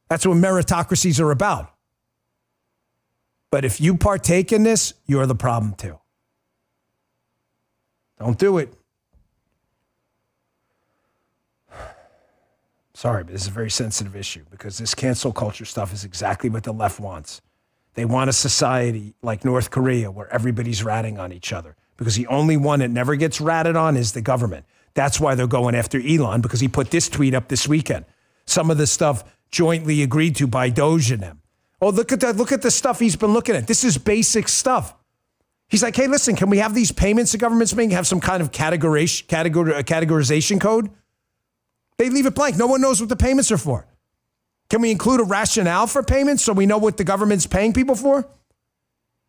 That's what meritocracies are about. But if you partake in this, you're the problem too. Don't do it. Sorry, but this is a very sensitive issue because this cancel culture stuff is exactly what the left wants. They want a society like North Korea where everybody's ratting on each other because the only one that never gets ratted on is the government. That's why they're going after Elon because he put this tweet up this weekend. Some of the stuff jointly agreed to by Doge and them. Oh, look at that. Look at the stuff he's been looking at. This is basic stuff. He's like, hey, listen, can we have these payments the government's making have some kind of categorization code? They leave it blank. No one knows what the payments are for. Can we include a rationale for payments so we know what the government's paying people for?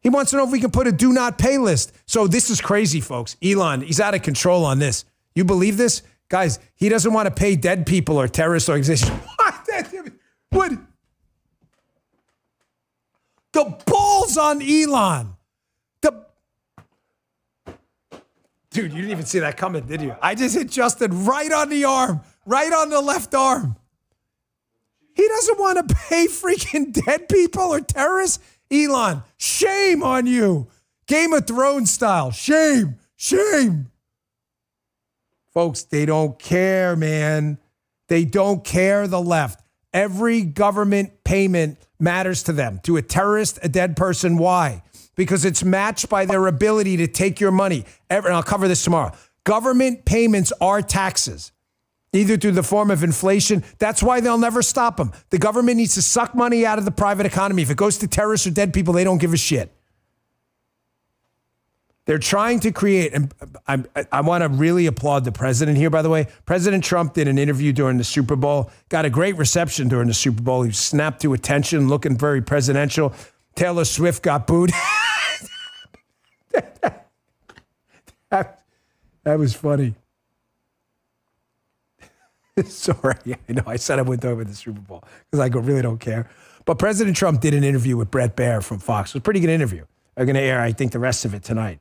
He wants to know if we can put a do not pay list. So this is crazy, folks. Elon, he's out of control on this. You believe this? Guys, he doesn't want to pay dead people or terrorist organizations. What? The balls on Elon. Dude, you didn't even see that coming, did you? I just hit Justin right on the arm, right on the left arm. He doesn't want to pay freaking dead people or terrorists. Elon, shame on you. Game of Thrones style. Shame, shame. Folks, they don't care, man. They don't care, the left. Every government payment matters to them. To a terrorist, a dead person, why? Because it's matched by their ability to take your money. And I'll cover this tomorrow. Government payments are taxes, either through the form of inflation. That's why they'll never stop them. The government needs to suck money out of the private economy. If it goes to terrorists or dead people, they don't give a shit. They're trying to create, and I want to really applaud the president here, by the way. President Trump did an interview during the Super Bowl, got a great reception during the Super Bowl. He snapped to attention, looking very presidential. Taylor Swift got booed. That was funny. Sorry, I know I said I wouldn't talk about the Super Bowl because I really don't care. But President Trump did an interview with Brett Baer from Fox. It was a pretty good interview. I'm going to air, I think, the rest of it tonight.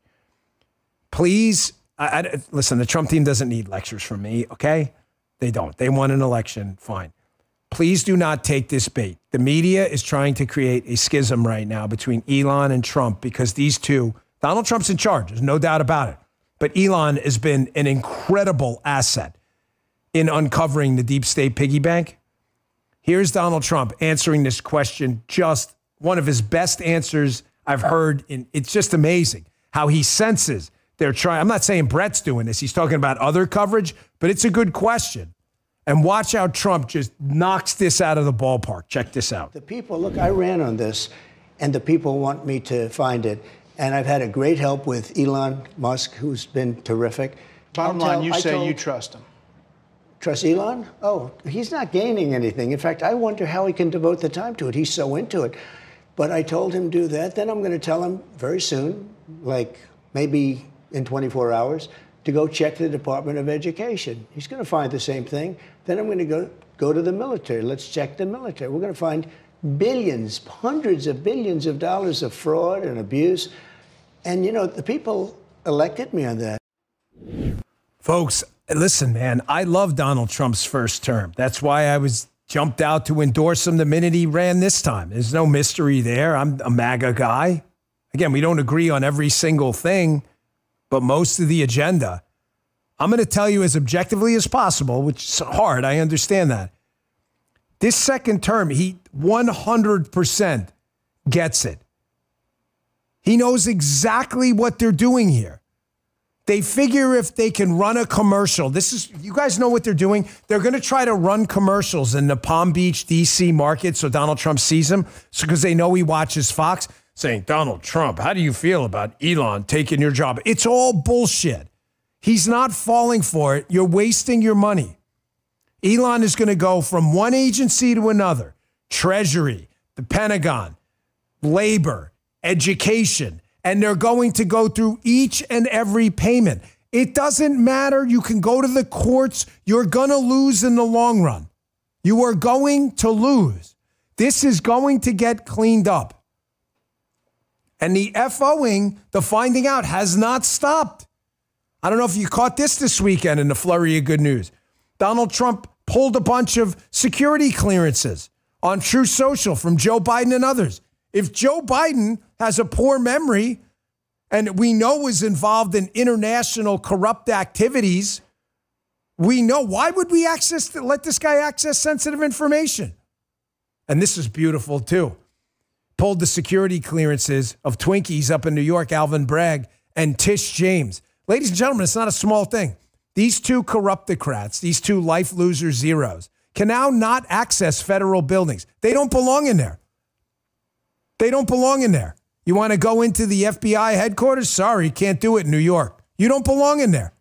Please, listen, the Trump team doesn't need lectures from me, okay? They don't. They won an election, fine. Please do not take this bait. The media is trying to create a schism right now between Elon and Trump because these two, Donald Trump's in charge, there's no doubt about it. But Elon has been an incredible asset in uncovering the deep state piggy bank. Here's Donald Trump answering this question, just one of his best answers I've heard. It's just amazing how he senses they're trying. I'm not saying Brett's doing this. He's talking about other coverage, but it's a good question. And watch how Trump just knocks this out of the ballpark. Check this out. The people, look, I ran on this, and the people want me to find it. And I've had a great help with Elon Musk, who's been terrific. Bottom line, you say you trust him. Trust Elon? Oh, he's not gaining anything. In fact, I wonder how he can devote the time to it. He's so into it. But I told him do that. Then I'm going to tell him very soon, like maybe in 24 hours, to go check the Department of Education. He's going to find the same thing. Then I'm going to go to the military. Let's check the military. We're going to find billions, hundreds of billions of dollars of fraud and abuse. And, you know, the people elected me on that. Folks, listen, man, I love Donald Trump's first term. That's why I jumped out to endorse him the minute he ran this time. There's no mystery there. I'm a MAGA guy. Again, we don't agree on every single thing, but most of the agenda. I'm going to tell you as objectively as possible, which is hard. I understand that. This second term, he 100% gets it. He knows exactly what they're doing here. They figure if they can run a commercial, you guys know what they're doing? They're going to try to run commercials in the Palm Beach, D.C. market so Donald Trump sees them, because they know he watches Fox, saying, Donald Trump, how do you feel about Elon taking your job? It's all bullshit. He's not falling for it. You're wasting your money. Elon is going to go from one agency to another, Treasury, the Pentagon, labor, education, and they're going to go through each and every payment. It doesn't matter. You can go to the courts. You're going to lose in the long run. You are going to lose. This is going to get cleaned up. And the FOing, the finding out, has not stopped. I don't know if you caught this weekend in the flurry of good news. Donald Trump pulled a bunch of security clearances on Truth Social from Joe Biden and others. If Joe Biden has a poor memory and we know was involved in international corrupt activities, we know, why would we let this guy access sensitive information? And this is beautiful too. Pulled the security clearances of Twinkies up in New York, Alvin Bragg and Tish James. Ladies and gentlemen, it's not a small thing. These two corruptocrats, these two life loser zeros, can now not access federal buildings. They don't belong in there. They don't belong in there. You want to go into the FBI headquarters? Sorry, can't do it in New York. You don't belong in there.